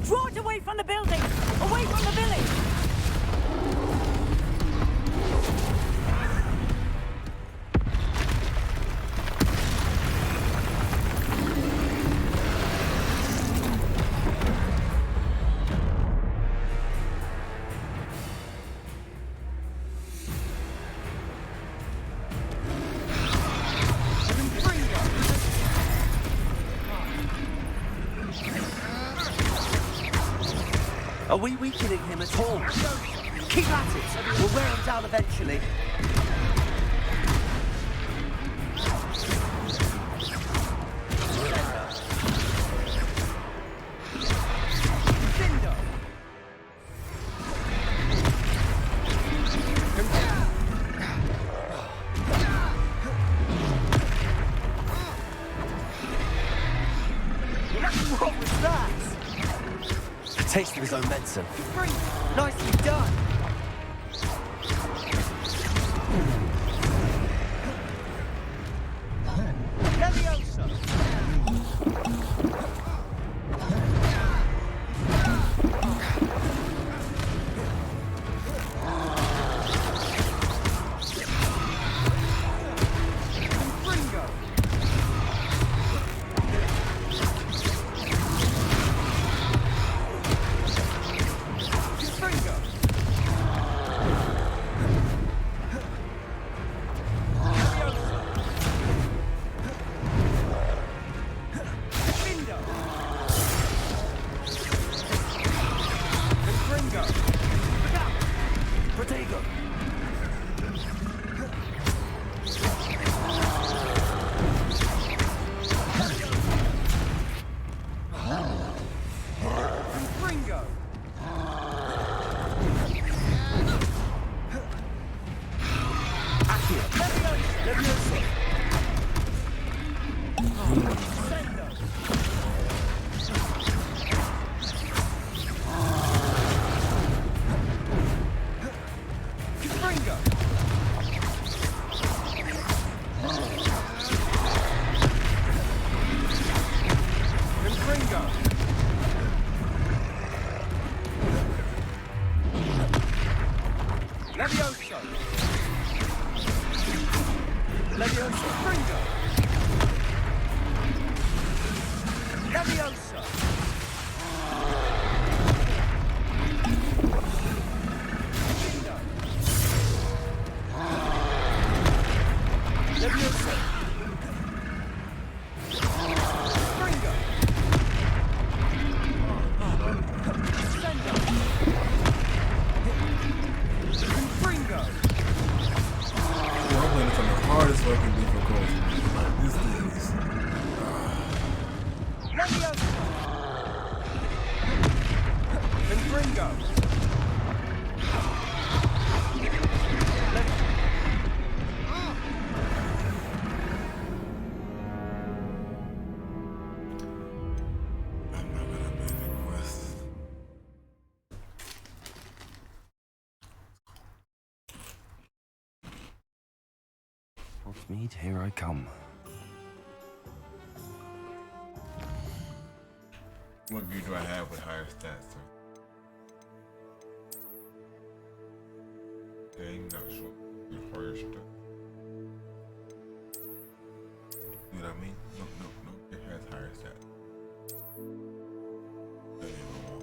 Draw it away from the building! Away from the village!
Are we weakening him at all? Keep at it! We'll wear him down eventually. What was that?
A taste of his own medicine.
Nicely done. Leviosa.
Hogsmeade, here I come.
What gear do I have with higher stats? Okay, not sure. With higher stats. You know what I mean? No. It has higher stats. There you go.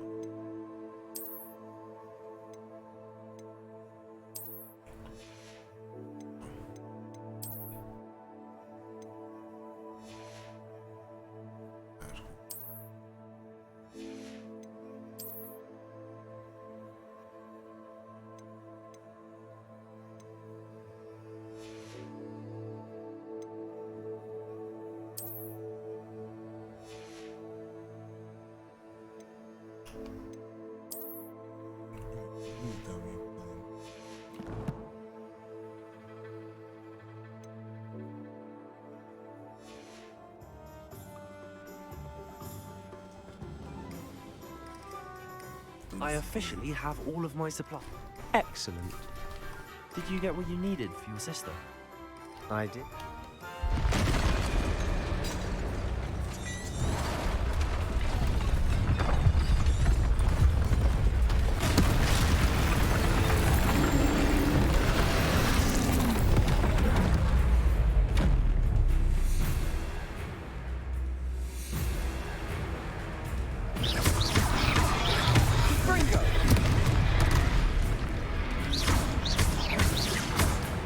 I officially have all of my supplies.
Excellent.
Did you get what you needed for your sister?
I did.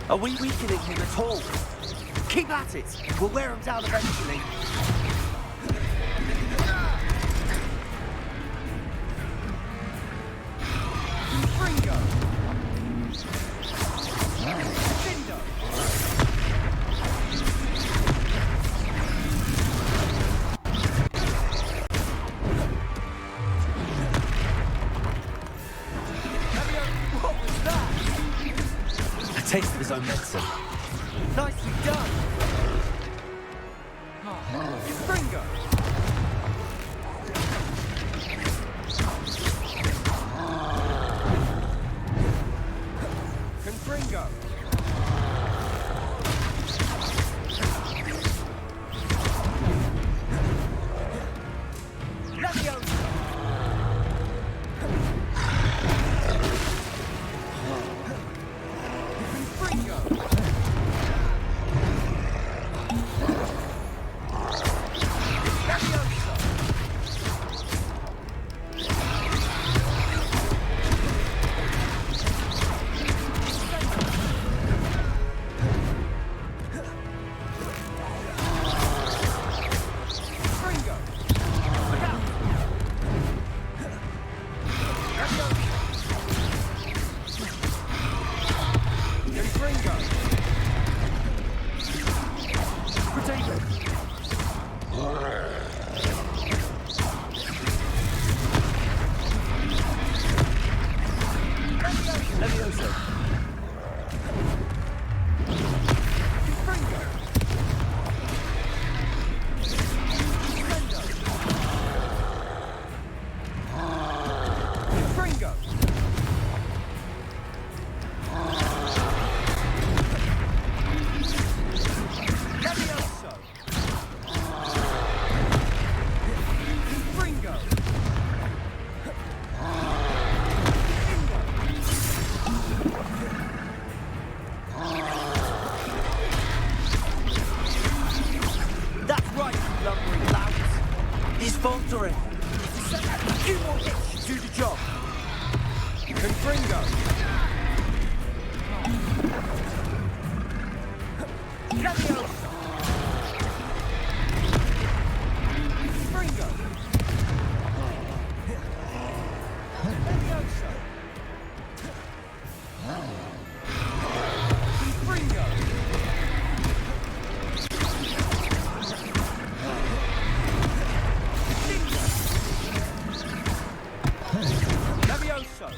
Are we weakening him at all? Keep at it. We'll wear him down eventually.
A taste of his own medicine.
Nicely done. Fringo. Confringo. Leviosa. faltering. A few more hits to do the job. Confringo. Leviosa. Confringo. Leviosa. Confringo. Levioso.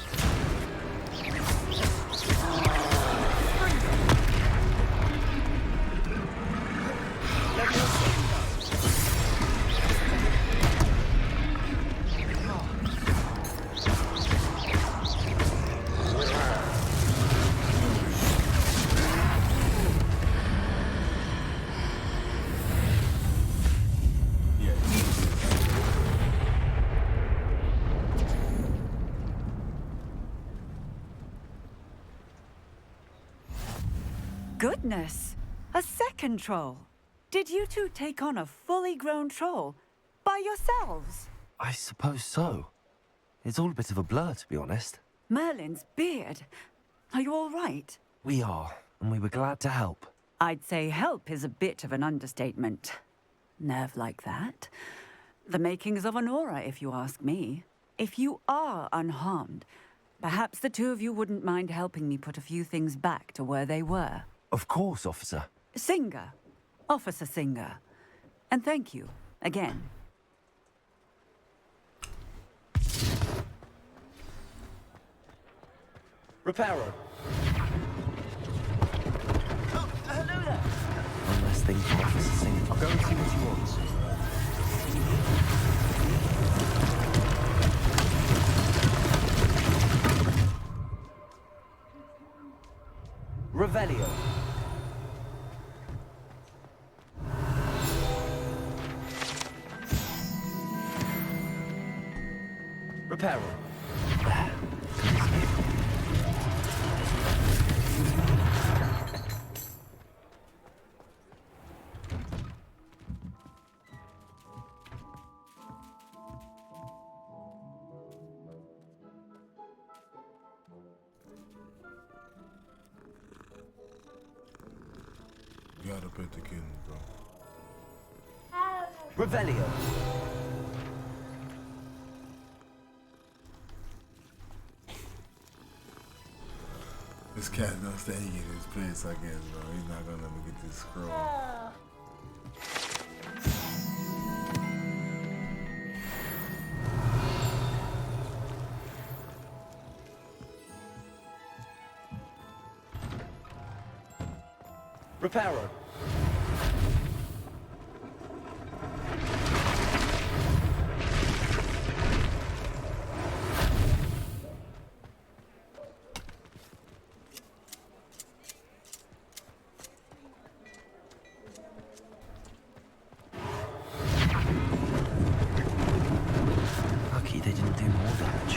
Goodness! A second troll! Did you two take on a fully grown troll by yourselves?
I suppose so. It's all a bit of a blur, to be honest.
Merlin's beard. Are you all right?
We are, and we were glad to help.
I'd say help is a bit of an understatement. Nerve like that. The makings of an aura, if you ask me. If you are unharmed, perhaps the two of you wouldn't mind helping me put a few things back to where they were.
Of course, officer.
Singer. Officer Singer. And thank you, again.
Reparo.
Oh, hello there.
One less thing for Officer Singh.
I'll go and see what he wants. Revelio. Reparo.
You gotta pet the kittens, bro.
Revelio.
This cat's not staying in his place, I guess, bro. He's not gonna let me get this scroll.
Reparo.
Lucky they didn't do more damage.